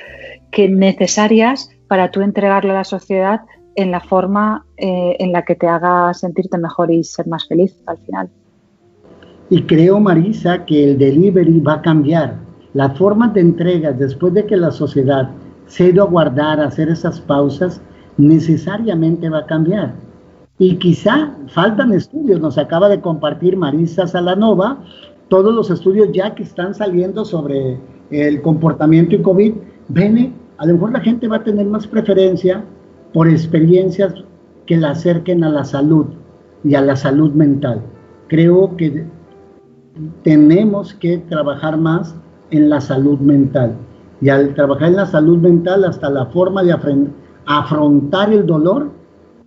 necesarias para tú entregarlo a la sociedad en la forma en la que te haga sentirte mejor y ser más feliz al final. Y creo, Marisa, que el delivery va a cambiar. Las formas de entrega, después de que la sociedad se ha ido a guardar, a hacer esas pausas, necesariamente va a cambiar. Y quizá faltan estudios, nos acaba de compartir Marisa Salanova, todos los estudios ya que están saliendo sobre el comportamiento y COVID. Bene, a lo mejor la gente va a tener más preferencia por experiencias que la acerquen a la salud y a la salud mental. Creo que tenemos que trabajar más en la salud mental. Y al trabajar en la salud mental, hasta la forma de afrontar el dolor,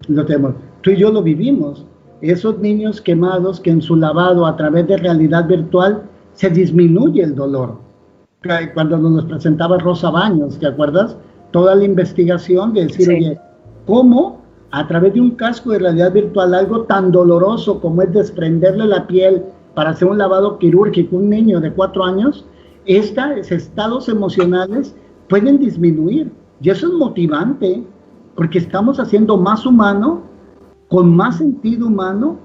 lo tenemos. Tú y yo lo vivimos. Esos niños quemados que en su lavado a través de realidad virtual se disminuye el dolor. Cuando nos presentaba Rosa Baños, ¿te acuerdas? Toda la investigación de decir, sí, oye, ¿cómo a través de un casco de realidad virtual algo tan doloroso como es desprenderle la piel para hacer un lavado quirúrgico a un niño de 4 años, estos estados emocionales pueden disminuir? Y eso es motivante, porque estamos haciendo más humano, con más sentido humano,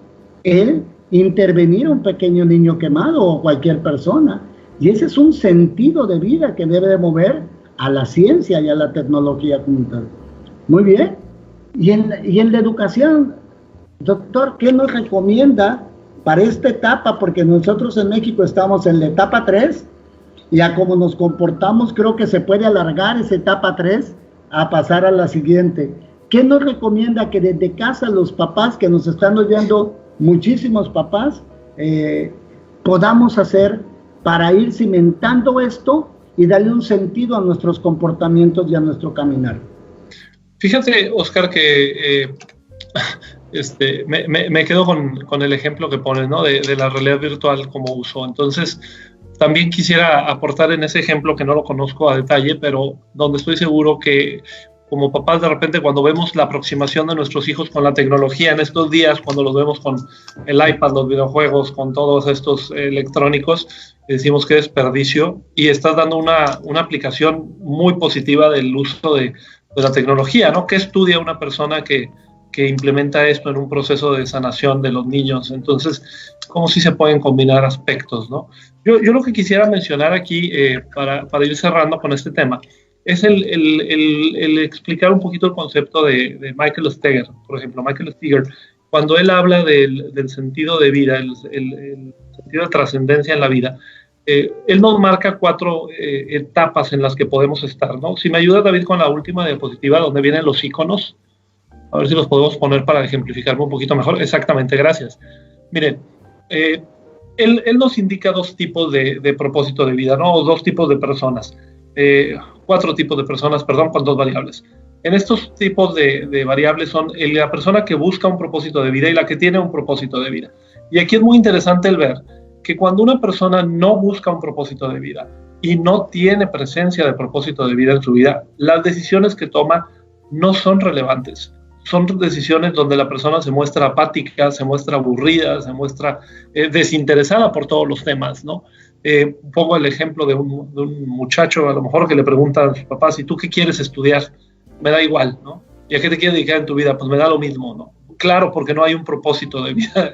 el intervenir a un pequeño niño quemado o cualquier persona. Y ese es un sentido de vida que debe de mover a la ciencia y a la tecnología juntas. Muy bien. Y en la educación, doctor, ¿qué nos recomienda para esta etapa? Porque nosotros en México estamos en la etapa 3, y a como nos comportamos creo que se puede alargar esa etapa 3 a pasar a la siguiente. ¿Qué nos recomienda que desde casa los papás que nos están oyendo, muchísimos papás, podamos hacer para ir cimentando esto y darle un sentido a nuestros comportamientos y a nuestro caminar? Fíjate, Oscar, que me quedo con el ejemplo que pones, ¿no? de la realidad virtual como uso. Entonces, también quisiera aportar en ese ejemplo, que no lo conozco a detalle, pero donde estoy seguro que como papás, de repente, cuando vemos la aproximación de nuestros hijos con la tecnología en estos días, cuando los vemos con el iPad, los videojuegos, con todos estos electrónicos, decimos que desperdicio, y estás dando una aplicación muy positiva del uso de la tecnología, ¿no? ¿Qué estudia una persona que implementa esto en un proceso de sanación de los niños? Entonces, ¿cómo sí se pueden combinar aspectos, ¿no? Yo lo que quisiera mencionar aquí, para ir cerrando con este tema, es el explicar un poquito el concepto de Michael Steger, por ejemplo. Michael Steger, cuando él habla del sentido de vida, el sentido de trascendencia en la vida, él nos marca 4 etapas en las que podemos estar, ¿no? Si me ayuda, David, con la última diapositiva, donde vienen los iconos, a ver si los podemos poner para ejemplificarme un poquito mejor. Exactamente, gracias. Miren, él nos indica 2 tipos de propósito de vida, ¿no? O 2 tipos de personas. 4 tipos de personas, perdón, con 2 variables. En estos tipos de variables son la persona que busca un propósito de vida y la que tiene un propósito de vida. Y aquí es muy interesante el ver que cuando una persona no busca un propósito de vida y no tiene presencia de propósito de vida en su vida, las decisiones que toma no son relevantes. Son decisiones donde la persona se muestra apática, se muestra aburrida, se muestra desinteresada por todos los temas, ¿no? Pongo el ejemplo de un muchacho, a lo mejor, que le pregunta a sus papás: ¿y tú qué quieres estudiar? Me da igual, ¿no? ¿Y a qué te quieres dedicar en tu vida? Pues me da lo mismo, ¿no? Claro, porque no hay un propósito de vida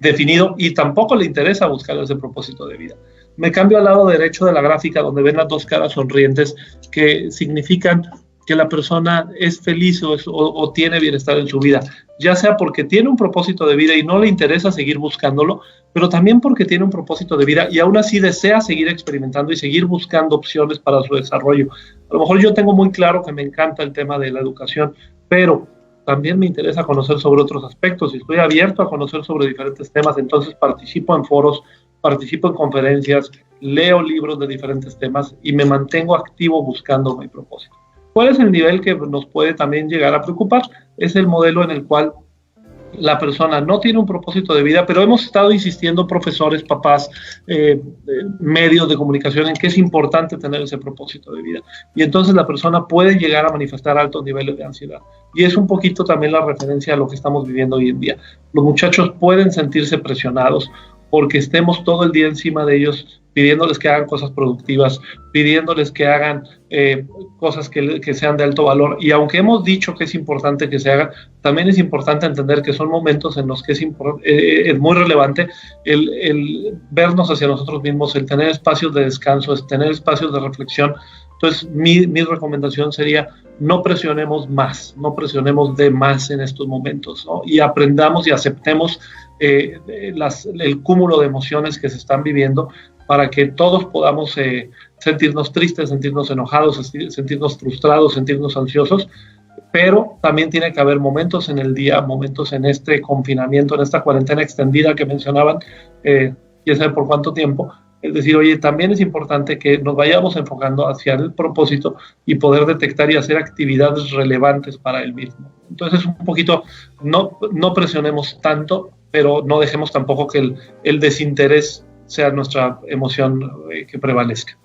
definido, y tampoco le interesa buscar ese propósito de vida. Me cambio al lado derecho de la gráfica, donde ven las 2 caras sonrientes, que significan que la persona es feliz o tiene bienestar en su vida, ya sea porque tiene un propósito de vida y no le interesa seguir buscándolo, pero también porque tiene un propósito de vida y aún así desea seguir experimentando y seguir buscando opciones para su desarrollo. A lo mejor yo tengo muy claro que me encanta el tema de la educación, pero también me interesa conocer sobre otros aspectos y estoy abierto a conocer sobre diferentes temas, entonces participo en foros, participo en conferencias, leo libros de diferentes temas y me mantengo activo buscando mi propósito. ¿Cuál es el nivel que nos puede también llegar a preocupar? Es el modelo en el cual la persona no tiene un propósito de vida, pero hemos estado insistiendo, profesores, papás, medios de comunicación, en que es importante tener ese propósito de vida. Y entonces la persona puede llegar a manifestar altos niveles de ansiedad. Y es un poquito también la referencia a lo que estamos viviendo hoy en día. Los muchachos pueden sentirse presionados porque estemos todo el día encima de ellos, pidiéndoles que hagan cosas productivas, pidiéndoles que hagan cosas que sean de alto valor. Y aunque hemos dicho que es importante que se haga, también es importante entender que son momentos en los que es muy relevante el vernos hacia nosotros mismos, el tener espacios de descanso, el tener espacios de reflexión. Entonces, mi recomendación sería: no presionemos más, no presionemos de más en estos momentos, ¿no? Y aprendamos y aceptemos el cúmulo de emociones que se están viviendo, para que todos podamos sentirnos tristes, sentirnos enojados, sentirnos frustrados, sentirnos ansiosos, pero también tiene que haber momentos en el día, momentos en este confinamiento, en esta cuarentena extendida que mencionaban, quién sabe por cuánto tiempo. Es decir, oye, también es importante que nos vayamos enfocando hacia el propósito y poder detectar y hacer actividades relevantes para él mismo. Entonces, un poquito, no presionemos tanto, pero no dejemos tampoco que el desinterés sea nuestra emoción que prevalezca.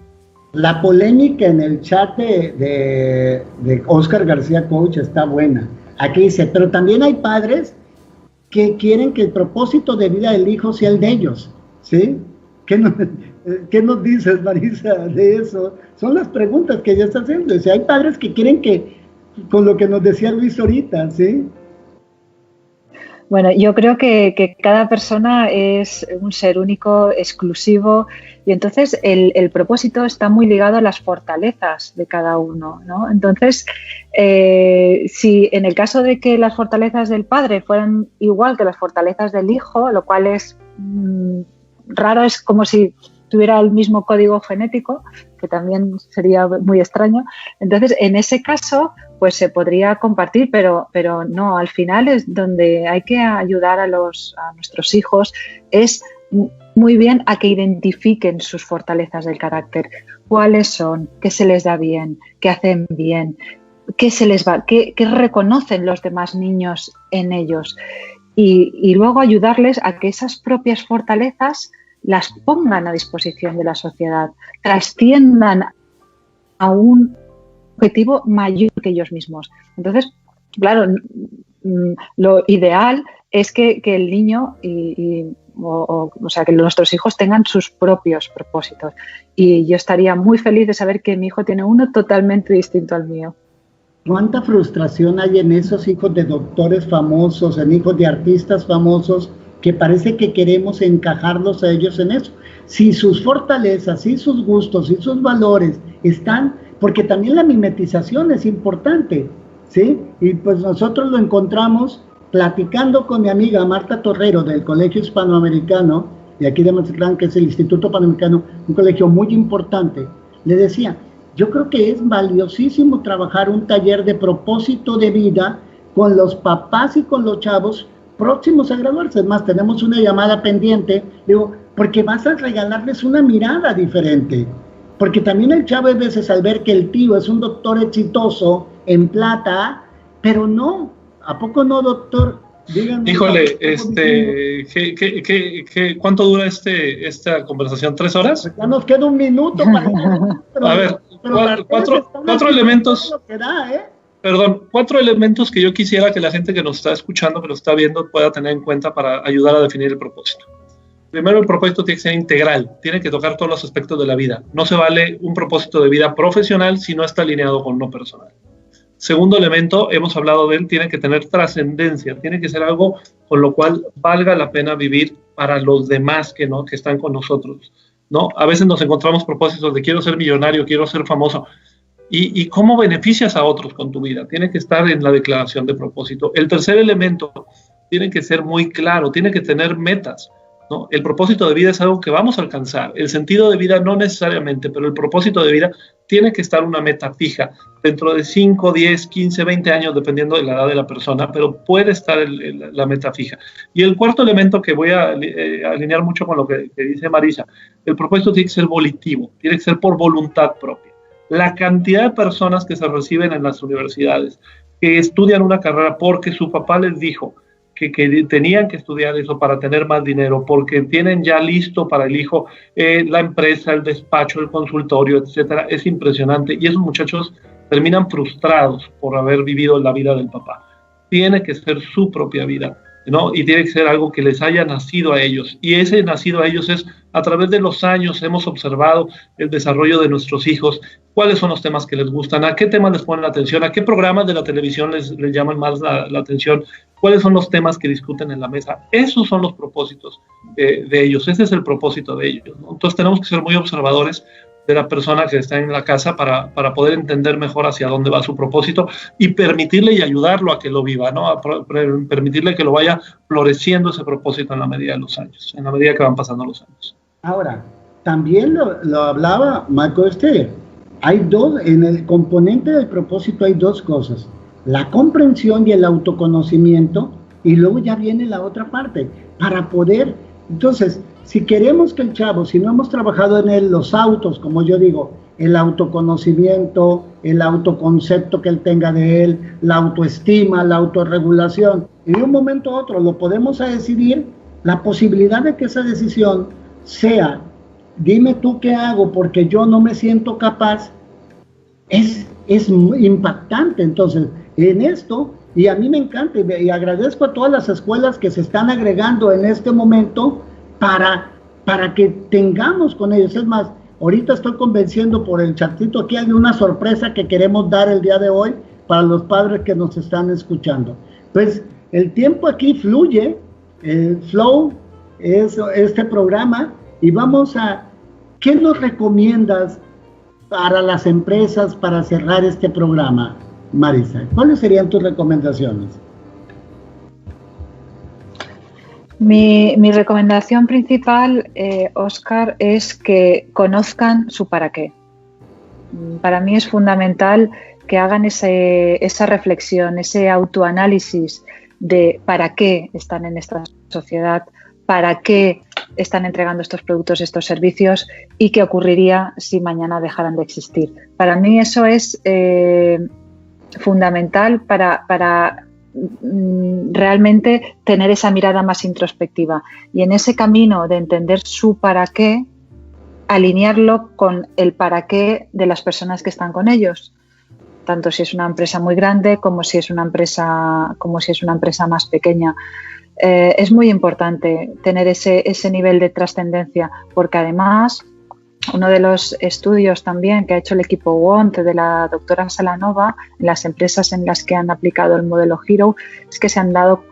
La polémica en el chat de Oscar García Coach está buena. Aquí dice, pero también hay padres que quieren que el propósito de vida del hijo sea el de ellos, ¿sí? ¿Qué nos dices, Marisa, de eso? Son las preguntas que ella está haciendo. O sea, hay padres que quieren que, con lo que nos decía Luis ahorita, ¿sí? Bueno, yo creo que cada persona es un ser único, exclusivo, y entonces el propósito está muy ligado a las fortalezas de cada uno, ¿no? Entonces, si en el caso de que las fortalezas del padre fueran igual que las fortalezas del hijo, lo cual es raro, es como si tuviera el mismo código genético, que también sería muy extraño. Entonces, en ese caso, pues se podría compartir, pero no, al final es donde hay que ayudar a nuestros hijos, es muy bien a que identifiquen sus fortalezas del carácter, cuáles son, qué se les da bien, qué hacen bien, qué reconocen los demás niños en ellos, y luego ayudarles a que esas propias fortalezas las pongan a disposición de la sociedad, trasciendan a un objetivo mayor que ellos mismos. Entonces, claro, lo ideal es que el niño o sea, que nuestros hijos tengan sus propios propósitos. Y yo estaría muy feliz de saber que mi hijo tiene uno totalmente distinto al mío. ¿Cuánta frustración hay en esos hijos de doctores famosos, en hijos de artistas famosos, que parece que queremos encajarlos a ellos en eso? Si sus fortalezas, si sus gustos, si sus valores están, porque también la mimetización es importante, ¿sí? Y pues nosotros lo encontramos platicando con mi amiga Marta Torrero del Colegio Hispanoamericano, de aquí de Mazatlán, que es el Instituto Panamericano, un colegio muy importante. Le decía, yo creo que es valiosísimo trabajar un taller de propósito de vida con los papás y con los chavos próximos a graduarse. Es más, tenemos una llamada pendiente, digo, porque vas a regalarles una mirada diferente, porque también el chavo a veces al ver que el tío es un doctor exitoso en plata, pero no, ¿a poco no, doctor? Díganme. Híjole, ¿cuánto dura esta conversación? ¿3 horas? Pues ya nos queda un minuto para... A ver, cuatro elementos... Perdón, 4 elementos que yo quisiera que la gente que nos está escuchando, que nos está viendo, pueda tener en cuenta para ayudar a definir el propósito. Primero, el propósito tiene que ser integral, tiene que tocar todos los aspectos de la vida. No se vale un propósito de vida profesional si no está alineado con lo personal. Segundo elemento, hemos hablado de él, tiene que tener trascendencia, tiene que ser algo con lo cual valga la pena vivir para los demás que están con nosotros, ¿no? A veces nos encontramos propósitos de quiero ser millonario, quiero ser famoso. ¿Y cómo beneficias a otros con tu vida? Tiene que estar en la declaración de propósito. El tercer elemento tiene que ser muy claro, tiene que tener metas. ¿no? El propósito de vida es algo que vamos a alcanzar. El sentido de vida no necesariamente, pero el propósito de vida tiene que estar una meta fija dentro de 5, 10, 15, 20 años, dependiendo de la edad de la persona, pero puede estar la meta fija. Y el cuarto elemento que voy a alinear mucho con lo que dice Marisa, el propósito tiene que ser volitivo, tiene que ser por voluntad propia. La cantidad de personas que se reciben en las universidades, que estudian una carrera porque su papá les dijo que tenían que estudiar eso para tener más dinero, porque tienen ya listo para el hijo la empresa, el despacho, el consultorio, etcétera, es impresionante. Y esos muchachos terminan frustrados por haber vivido la vida del papá. Tiene que ser su propia vida, ¿no? Y tiene que ser algo que les haya nacido a ellos. Y ese nacido a ellos es, a través de los años, hemos observado el desarrollo de nuestros hijos, cuáles son los temas que les gustan, a qué temas les ponen atención, a qué programas de la televisión les llaman más la atención, cuáles son los temas que discuten en la mesa. Esos son los propósitos de ellos, ese es el propósito de ellos, ¿no? Entonces tenemos que ser muy observadores de la persona que está en la casa para poder entender mejor hacia dónde va su propósito y permitirle y ayudarlo a que lo viva, ¿no? A permitirle que lo vaya floreciendo ese propósito en la medida de los años, en la medida que van pasando los años. Ahora, también lo hablaba Michael Steger. Hay dos, en el componente del propósito hay dos cosas: la comprensión y el autoconocimiento, y luego ya viene la otra parte, para poder, entonces, si queremos que el chavo, si no hemos trabajado en él los autos, como yo digo, el autoconocimiento, el autoconcepto que él tenga de él, la autoestima, la autorregulación, y de un momento a otro lo podemos decidir, la posibilidad de que esa decisión sea, dime tú qué hago porque yo no me siento capaz, es impactante. Entonces, en esto, y a mí me encanta, y agradezco a todas las escuelas que se están agregando en este momento para que tengamos con ellos. Es más, ahorita estoy convenciendo por el chatito aquí, hay una sorpresa que queremos dar el día de hoy para los padres que nos están escuchando. Pues el tiempo aquí fluye, el flow es este programa, y vamos a, ¿qué nos recomiendas para las empresas para cerrar este programa, Marisa? ¿Cuáles serían tus recomendaciones? Mi recomendación principal, Óscar, es que conozcan su para qué. Para mí es fundamental que hagan esa reflexión, ese autoanálisis de para qué están en esta sociedad, para qué están entregando estos productos, estos servicios, y qué ocurriría si mañana dejaran de existir. Para mí eso es fundamental para realmente tener esa mirada más introspectiva, y en ese camino de entender su para qué, alinearlo con el para qué de las personas que están con ellos, tanto si es una empresa muy grande como si es una empresa más pequeña. Es muy importante tener ese nivel de trascendencia, porque además uno de los estudios también que ha hecho el equipo WONT de la doctora Salanova en las empresas en las que han aplicado el modelo Hero es que se han dado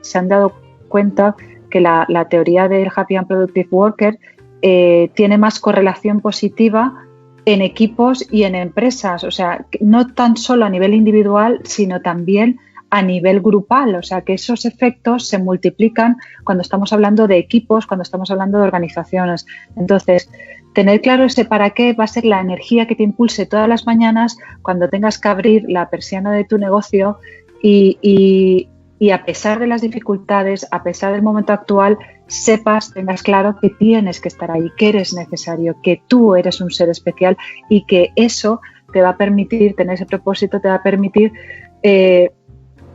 cuenta que la teoría del Happy and Productive Worker tiene más correlación positiva en equipos y en empresas, o sea, no tan solo a nivel individual, sino también a nivel grupal, o sea, que esos efectos se multiplican cuando estamos hablando de equipos, cuando estamos hablando de organizaciones. Entonces, tener claro ese para qué va a ser la energía que te impulse todas las mañanas cuando tengas que abrir la persiana de tu negocio y a pesar de las dificultades, a pesar del momento actual, tengas claro que tienes que estar ahí, que eres necesario, que tú eres un ser especial, y que eso te va a permitir, tener ese propósito te va a permitir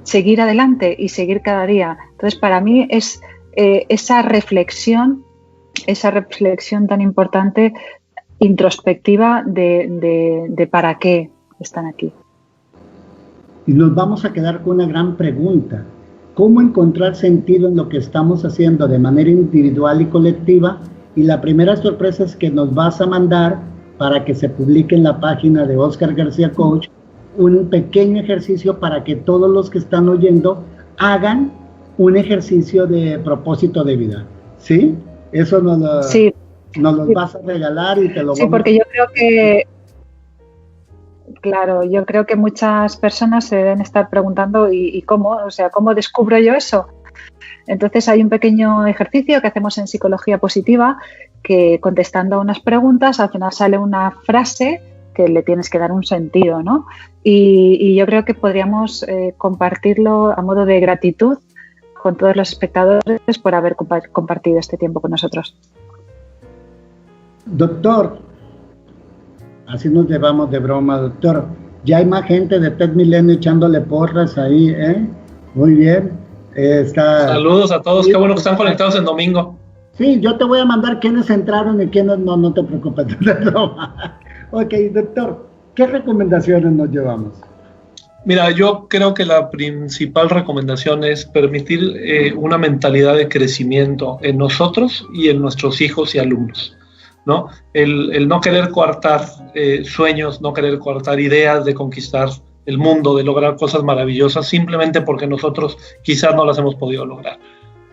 seguir adelante y seguir cada día. Entonces, para mí es esa reflexión tan importante, introspectiva de para qué están aquí. Y nos vamos a quedar con una gran pregunta: ¿cómo encontrar sentido en lo que estamos haciendo de manera individual y colectiva? Y la primera sorpresa es que nos vas a mandar, para que se publique en la página de Óscar García Coach, un pequeño ejercicio para que todos los que están oyendo hagan un ejercicio de propósito de vida. ¿Sí? Eso nos lo vas a regalar y te lo vamos a... Sí, porque yo creo que... Claro, yo creo que muchas personas se deben estar preguntando ¿y cómo? O sea, ¿cómo descubro yo eso? Entonces hay un pequeño ejercicio que hacemos en psicología positiva que, contestando a unas preguntas, al final sale una frase que le tienes que dar un sentido, ¿no? Y yo creo que podríamos compartirlo a modo de gratitud con todos los espectadores por haber compartido este tiempo con nosotros. Doctor, así nos llevamos de broma, doctor. Ya hay más gente de TED Milenio echándole porras ahí, ¿eh? Muy bien. Saludos a todos, qué bueno que están conectados en domingo. Sí, yo te voy a mandar quiénes entraron y quiénes no, no te preocupes. Ok, doctor, ¿qué recomendaciones nos llevamos? Mira, yo creo que la principal recomendación es permitir una mentalidad de crecimiento en nosotros y en nuestros hijos y alumnos, ¿no? El no querer coartar sueños, no querer coartar ideas de conquistar el mundo, de lograr cosas maravillosas, simplemente porque nosotros quizás no las hemos podido lograr.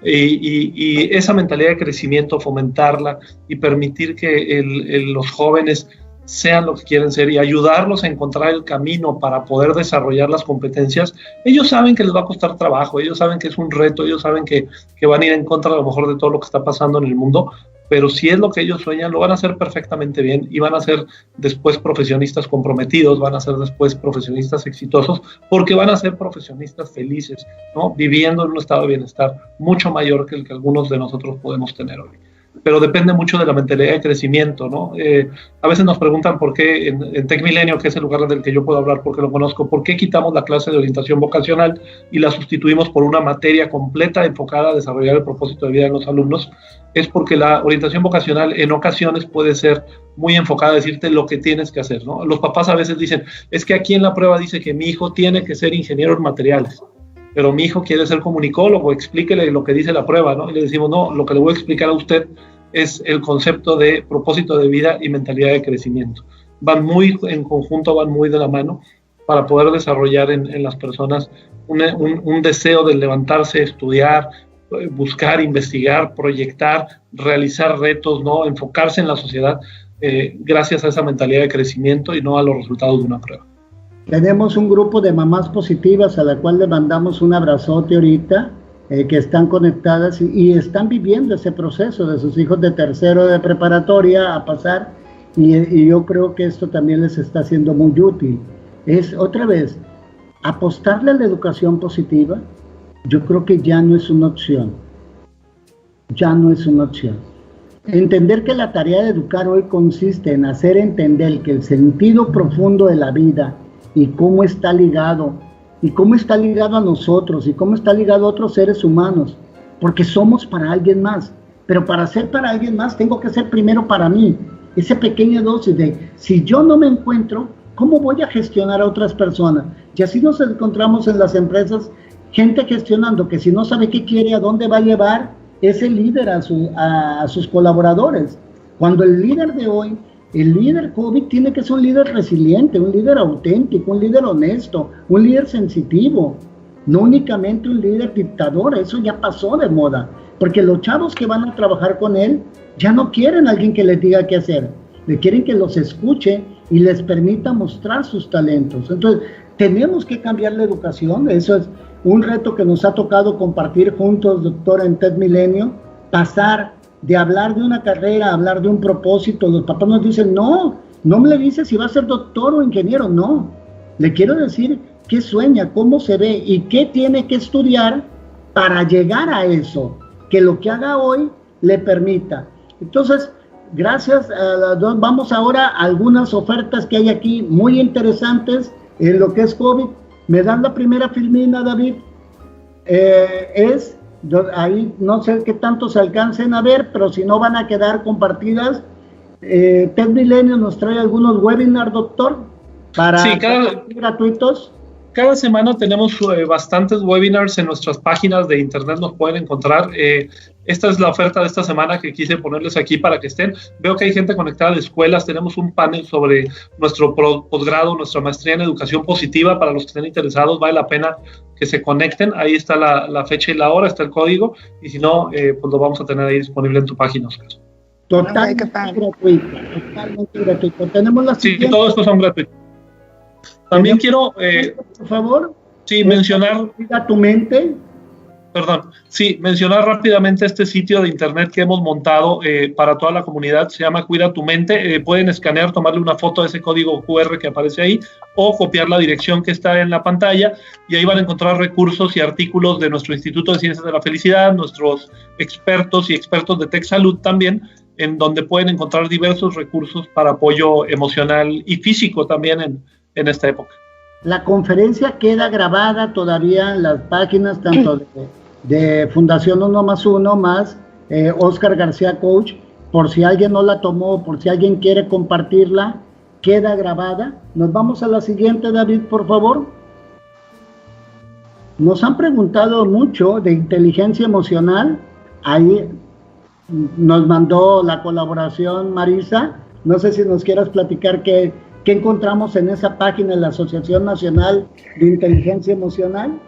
Y esa mentalidad de crecimiento, fomentarla y permitir que los jóvenes sean lo que quieren ser y ayudarlos a encontrar el camino para poder desarrollar las competencias. Ellos saben que les va a costar trabajo, ellos saben que es un reto, ellos saben que van a ir en contra a lo mejor de todo lo que está pasando en el mundo, pero si es lo que ellos sueñan, lo van a hacer perfectamente bien y van a ser después profesionistas comprometidos, van a ser después profesionistas exitosos, porque van a ser profesionistas felices, ¿no? Viviendo en un estado de bienestar mucho mayor que el que algunos de nosotros podemos tener hoy. Pero depende mucho de la mentalidad de crecimiento, ¿no? A veces nos preguntan por qué en Tec Milenio, que es el lugar del que yo puedo hablar porque lo conozco, ¿por qué quitamos la clase de orientación vocacional y la sustituimos por una materia completa enfocada a desarrollar el propósito de vida de los alumnos? Es porque la orientación vocacional en ocasiones puede ser muy enfocada a decirte lo que tienes que hacer, ¿no? Los papás a veces dicen, es que aquí en la prueba dice que mi hijo tiene que ser ingeniero en materiales, pero mi hijo quiere ser comunicólogo, explíquele lo que dice la prueba, ¿no? Y le decimos, no, lo que le voy a explicar a usted es el concepto de propósito de vida y mentalidad de crecimiento. Van muy en conjunto, van muy de la mano para poder desarrollar en las personas un deseo de levantarse, estudiar, buscar, investigar, proyectar, realizar retos, ¿no? Enfocarse en la sociedad gracias a esa mentalidad de crecimiento y no a los resultados de una prueba. Tenemos un grupo de mamás positivas a la cual le mandamos un abrazote ahorita, que están conectadas y están viviendo ese proceso de sus hijos de tercero de preparatoria a pasar, y yo creo que esto también les está siendo muy útil. Es otra vez, apostarle a la educación positiva, yo creo que ya no es una opción. Ya no es una opción. Entender que la tarea de educar hoy consiste en hacer entender que el sentido profundo de la vida y cómo está ligado a nosotros y cómo está ligado a otros seres humanos, porque somos para alguien más, pero para ser para alguien más tengo que ser primero para mí. Esa pequeña dosis de, si yo no me encuentro, ¿cómo voy a gestionar a otras personas? Y así nos encontramos en las empresas, gente gestionando que si no sabe qué quiere, a dónde va a llevar ese líder a sus colaboradores. Cuando el líder de hoy, el líder COVID, tiene que ser un líder resiliente, un líder auténtico, un líder honesto, un líder sensitivo, no únicamente un líder dictador. Eso ya pasó de moda, porque los chavos que van a trabajar con él ya no quieren a alguien que les diga qué hacer, le quieren que los escuche y les permita mostrar sus talentos. Entonces, tenemos que cambiar la educación. Eso es un reto que nos ha tocado compartir juntos, doctor, en TED Milenio, pasar de hablar de una carrera a hablar de un propósito. Los papás nos dicen, no me le dices si va a ser doctor o ingeniero, no. Le quiero decir qué sueña, cómo se ve y qué tiene que estudiar para llegar a eso, que lo que haga hoy le permita. Entonces, gracias a las dos, vamos ahora a algunas ofertas que hay aquí muy interesantes en lo que es COVID. ¿Me dan la primera filmina, David? Ahí no sé qué tanto se alcancen a ver, pero si no van a quedar compartidas. TED Milenio nos trae algunos webinars, doctor, para gratuitos. Cada semana tenemos bastantes webinars en nuestras páginas de internet, nos pueden encontrar. Esta es la oferta de esta semana que quise ponerles aquí para que estén. Veo que hay gente conectada de escuelas, tenemos un panel sobre nuestro posgrado, nuestra maestría en educación positiva. Para los que estén interesados, vale la pena que se conecten. Ahí está la fecha y la hora, está el código, y si no, pues lo vamos a tener ahí disponible en tu página, Oscar. Totalmente gratuito. Tenemos la siguiente. Sí, todos estos son gratuitos. También quiero, por favor, sí, mencionar. A tu mente. Perdón, sí, mencionar rápidamente este sitio de internet que hemos montado para toda la comunidad, se llama Cuida tu Mente. Pueden escanear, tomarle una foto a ese código QR que aparece ahí o copiar la dirección que está en la pantalla y ahí van a encontrar recursos y artículos de nuestro Instituto de Ciencias de la Felicidad, nuestros expertos y expertos de Tech Salud también, en donde pueden encontrar diversos recursos para apoyo emocional y físico también en esta época. La conferencia queda grabada todavía en las páginas tanto de Fundación 1+1 más Oscar García Coach, por si alguien no la tomó, por si alguien quiere compartirla, queda grabada. Nos vamos a la siguiente, David, por favor. Nos han preguntado mucho de inteligencia emocional, ahí nos mandó la colaboración Marisa, no sé si nos quieras platicar qué encontramos en esa página de la Asociación Nacional de Inteligencia Emocional.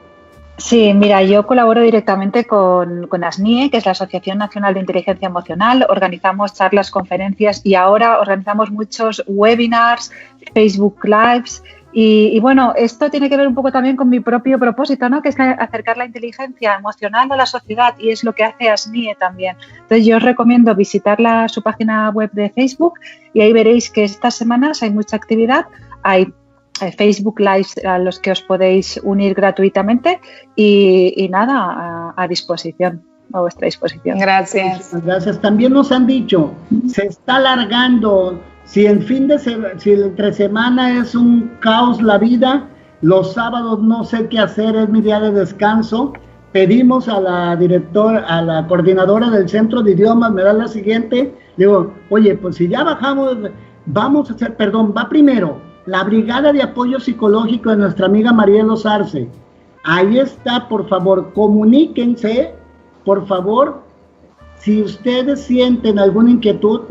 Sí, mira, yo colaboro directamente con ASNIE, que es la Asociación Nacional de Inteligencia Emocional. Organizamos charlas, conferencias y ahora organizamos muchos webinars, Facebook Lives. Y bueno, esto tiene que ver un poco también con mi propio propósito, ¿no? Que es acercar la inteligencia emocional a la sociedad, y es lo que hace ASNIE también. Entonces yo os recomiendo visitar su página web de Facebook y ahí veréis que estas semanas hay mucha actividad, hay Facebook Lives a los que os podéis unir gratuitamente y nada, a disposición, a vuestra disposición. Gracias. Gracias. También nos han dicho, se está alargando. Si entre semana es un caos la vida, los sábados no sé qué hacer, es mi día de descanso. Pedimos a la coordinadora del Centro de Idiomas, me da la siguiente, digo, oye, pues si ya bajamos, va primero la Brigada de Apoyo Psicológico de nuestra amiga Marielos Arce. Ahí está, por favor, comuníquense, por favor, si ustedes sienten alguna inquietud,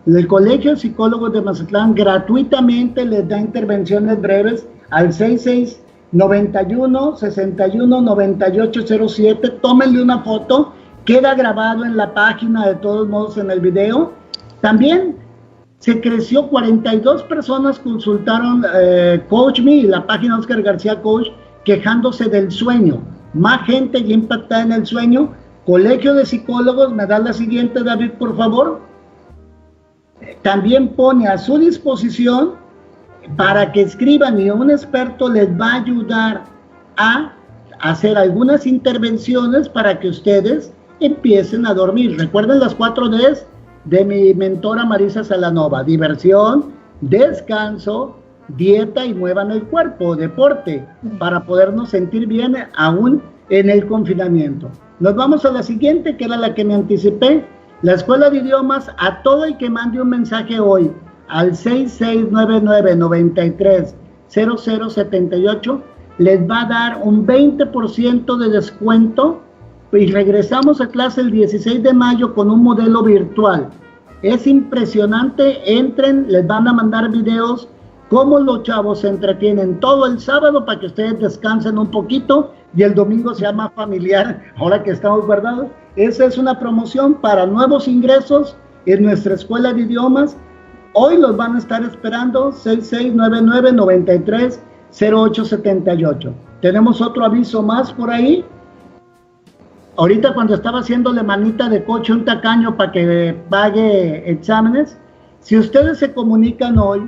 el Colegio de Psicólogos de Mazatlán gratuitamente les da intervenciones breves al 6691-619807. Tómenle una foto, queda grabado en la página, de todos modos en el video. También se creció, 42 personas consultaron Coach Me, la página Oscar García Coach, quejándose del sueño. Más gente ya impactada en el sueño. Colegio de Psicólogos, me da la siguiente, David, por favor. También pone a su disposición para que escriban y un experto les va a ayudar a hacer algunas intervenciones para que ustedes empiecen a dormir. Recuerden las 4 Ds de mi mentora Marisa Salanova: diversión, descanso, dieta y muevan el cuerpo, deporte, para podernos sentir bien aún en el confinamiento. Nos vamos a la siguiente, que era la que me anticipé. La Escuela de Idiomas, a todo el que mande un mensaje hoy al 6699-930078 les va a dar un 20% de descuento y regresamos a clase el 16 de mayo con un modelo virtual. Es impresionante, entren, les van a mandar videos cómo los chavos se entretienen todo el sábado para que ustedes descansen un poquito y el domingo sea más familiar ahora que estamos guardados. Esa es una promoción para nuevos ingresos en nuestra Escuela de Idiomas. Hoy los van a estar esperando, 6699-930878. Tenemos otro aviso más por ahí. Ahorita cuando estaba haciéndole manita de coche un tacaño para que pague exámenes, si ustedes se comunican hoy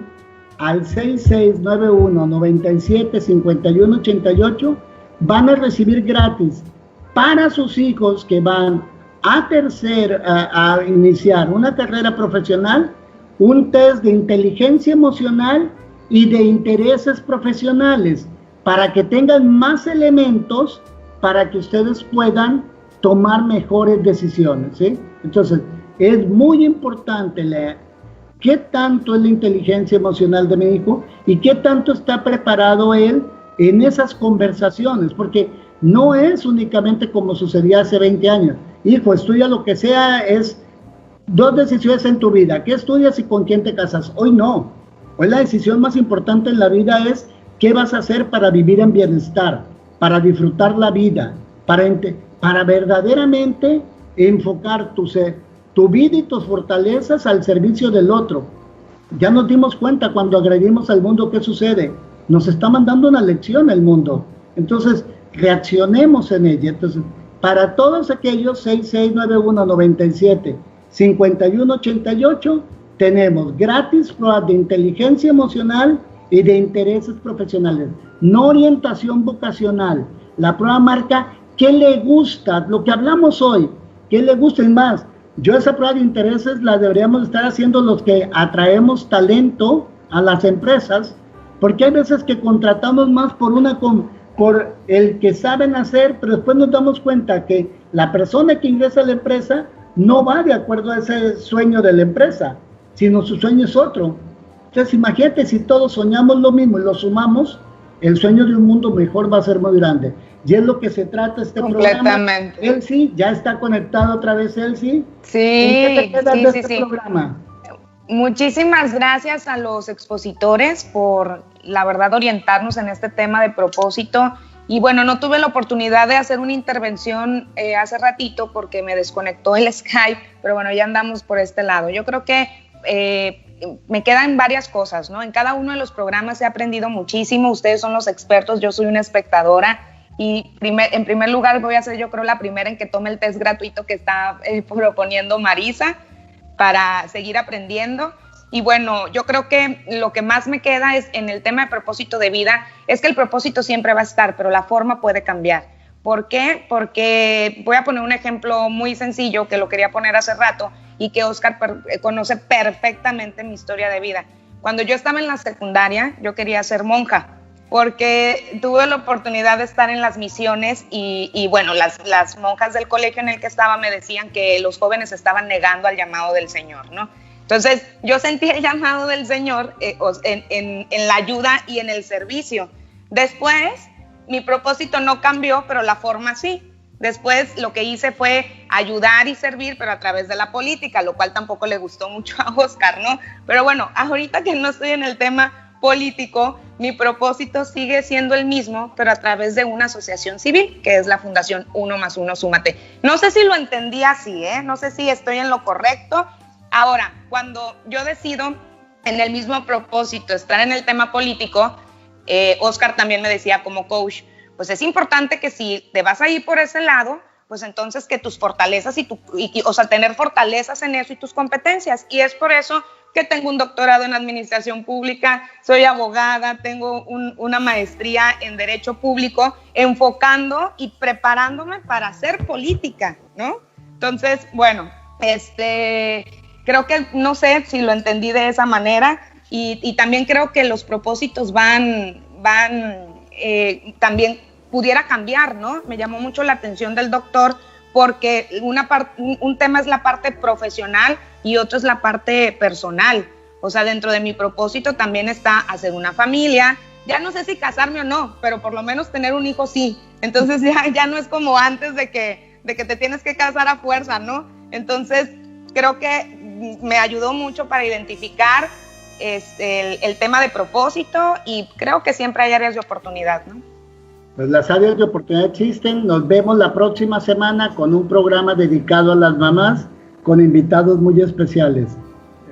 al 6691-975188, van a recibir gratis para sus hijos que van a iniciar una carrera profesional, un test de inteligencia emocional y de intereses profesionales, para que tengan más elementos para que ustedes puedan tomar mejores decisiones, ¿sí? Entonces, es muy importante qué tanto es la inteligencia emocional de mi hijo y qué tanto está preparado él en esas conversaciones, porque no es únicamente como sucedía hace 20 años. Hijo, estudia lo que sea, es 2 decisiones en tu vida. ¿Qué estudias y con quién te casas? Hoy no. Hoy la decisión más importante en la vida es qué vas a hacer para vivir en bienestar, para disfrutar la vida, para verdaderamente enfocar tu vida y tus fortalezas al servicio del otro. Ya nos dimos cuenta cuando agredimos al mundo, ¿qué sucede? Nos está mandando una lección el mundo. Entonces, reaccionemos en ella. Entonces, para todos aquellos 669197-5188 tenemos gratis pruebas de inteligencia emocional y de intereses profesionales, no orientación vocacional. La prueba marca qué le gusta, lo que hablamos hoy, qué le gusta. Y más, yo esa prueba de intereses la deberíamos estar haciendo los que atraemos talento a las empresas, porque hay veces que contratamos más por el que saben hacer, pero después nos damos cuenta que la persona que ingresa a la empresa no va de acuerdo a ese sueño de la empresa, sino su sueño es otro. Entonces imagínate, si todos soñamos lo mismo y lo sumamos, el sueño de un mundo mejor va a ser muy grande. Y es lo que se trata este programa. Elsie, ya está conectado otra vez, Elsie. Sí, ¿En qué te quedas de este programa? Muchísimas gracias a los expositores por, la verdad, orientarnos en este tema de propósito. Y bueno, no tuve la oportunidad de hacer una intervención hace ratito porque me desconectó el Skype, pero bueno, ya andamos por este lado. Yo creo que me quedan varias cosas, ¿no? En cada uno de los programas he aprendido muchísimo. Ustedes son los expertos, yo soy una espectadora. Y en primer lugar voy a ser, yo creo, la primera en que tome el test gratuito que está proponiendo Marisa para seguir aprendiendo. Y bueno, yo creo que lo que más me queda es en el tema de propósito de vida, es que el propósito siempre va a estar, pero la forma puede cambiar. ¿Por qué? Porque voy a poner un ejemplo muy sencillo que lo quería poner hace rato y que Oscar conoce perfectamente mi historia de vida. Cuando yo estaba en la secundaria, yo quería ser monja, porque tuve la oportunidad de estar en las misiones y bueno, las monjas del colegio en el que estaba me decían que los jóvenes estaban negando al llamado del Señor, ¿no? Entonces, yo sentí el llamado del Señor en la ayuda y en el servicio. Después, mi propósito no cambió, pero la forma sí. Después, lo que hice fue ayudar y servir, pero a través de la política, lo cual tampoco le gustó mucho a Oscar, ¿no? Pero bueno, ahorita que no estoy en el tema político, mi propósito sigue siendo el mismo, pero a través de una asociación civil, que es la Fundación 1+1 Súmate. No sé si lo entendí así, no sé si estoy en lo correcto. Ahora, cuando yo decido en el mismo propósito estar en el tema político, Oscar también me decía como coach, pues es importante que si te vas a ir por ese lado, pues entonces que tus fortalezas o sea, tener fortalezas en eso y tus competencias. Y es por eso que tengo un doctorado en administración pública, soy abogada, tengo una maestría en derecho público, enfocando y preparándome para hacer política, ¿no? Entonces, bueno, creo que no sé si lo entendí de esa manera y también creo que los propósitos van también pudiera cambiar, ¿no? Me llamó mucho la atención del doctor porque un tema es la parte profesional y otro es la parte personal. O sea, dentro de mi propósito también está hacer una familia. Ya no sé si casarme o no, pero por lo menos tener un hijo sí. Entonces ya no es como antes de que te tienes que casar a fuerza, ¿no? Entonces creo que me ayudó mucho para identificar el tema de propósito y creo que siempre hay áreas de oportunidad, ¿no? Pues las áreas de oportunidad existen. Nos vemos la próxima semana con un programa dedicado a las mamás con invitados muy especiales.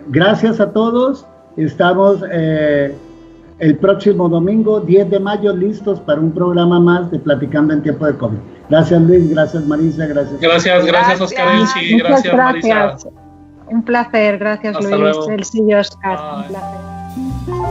Gracias a todos. Estamos el próximo domingo, 10 de mayo, listos para un programa más de Platicando en Tiempo de COVID. Gracias, Luis. Gracias, Marisa. Gracias, Oscar Elsie. Gracias, Marisa. Un placer. Gracias, Hasta Luis, luego. Elsie y Oscar. Un placer.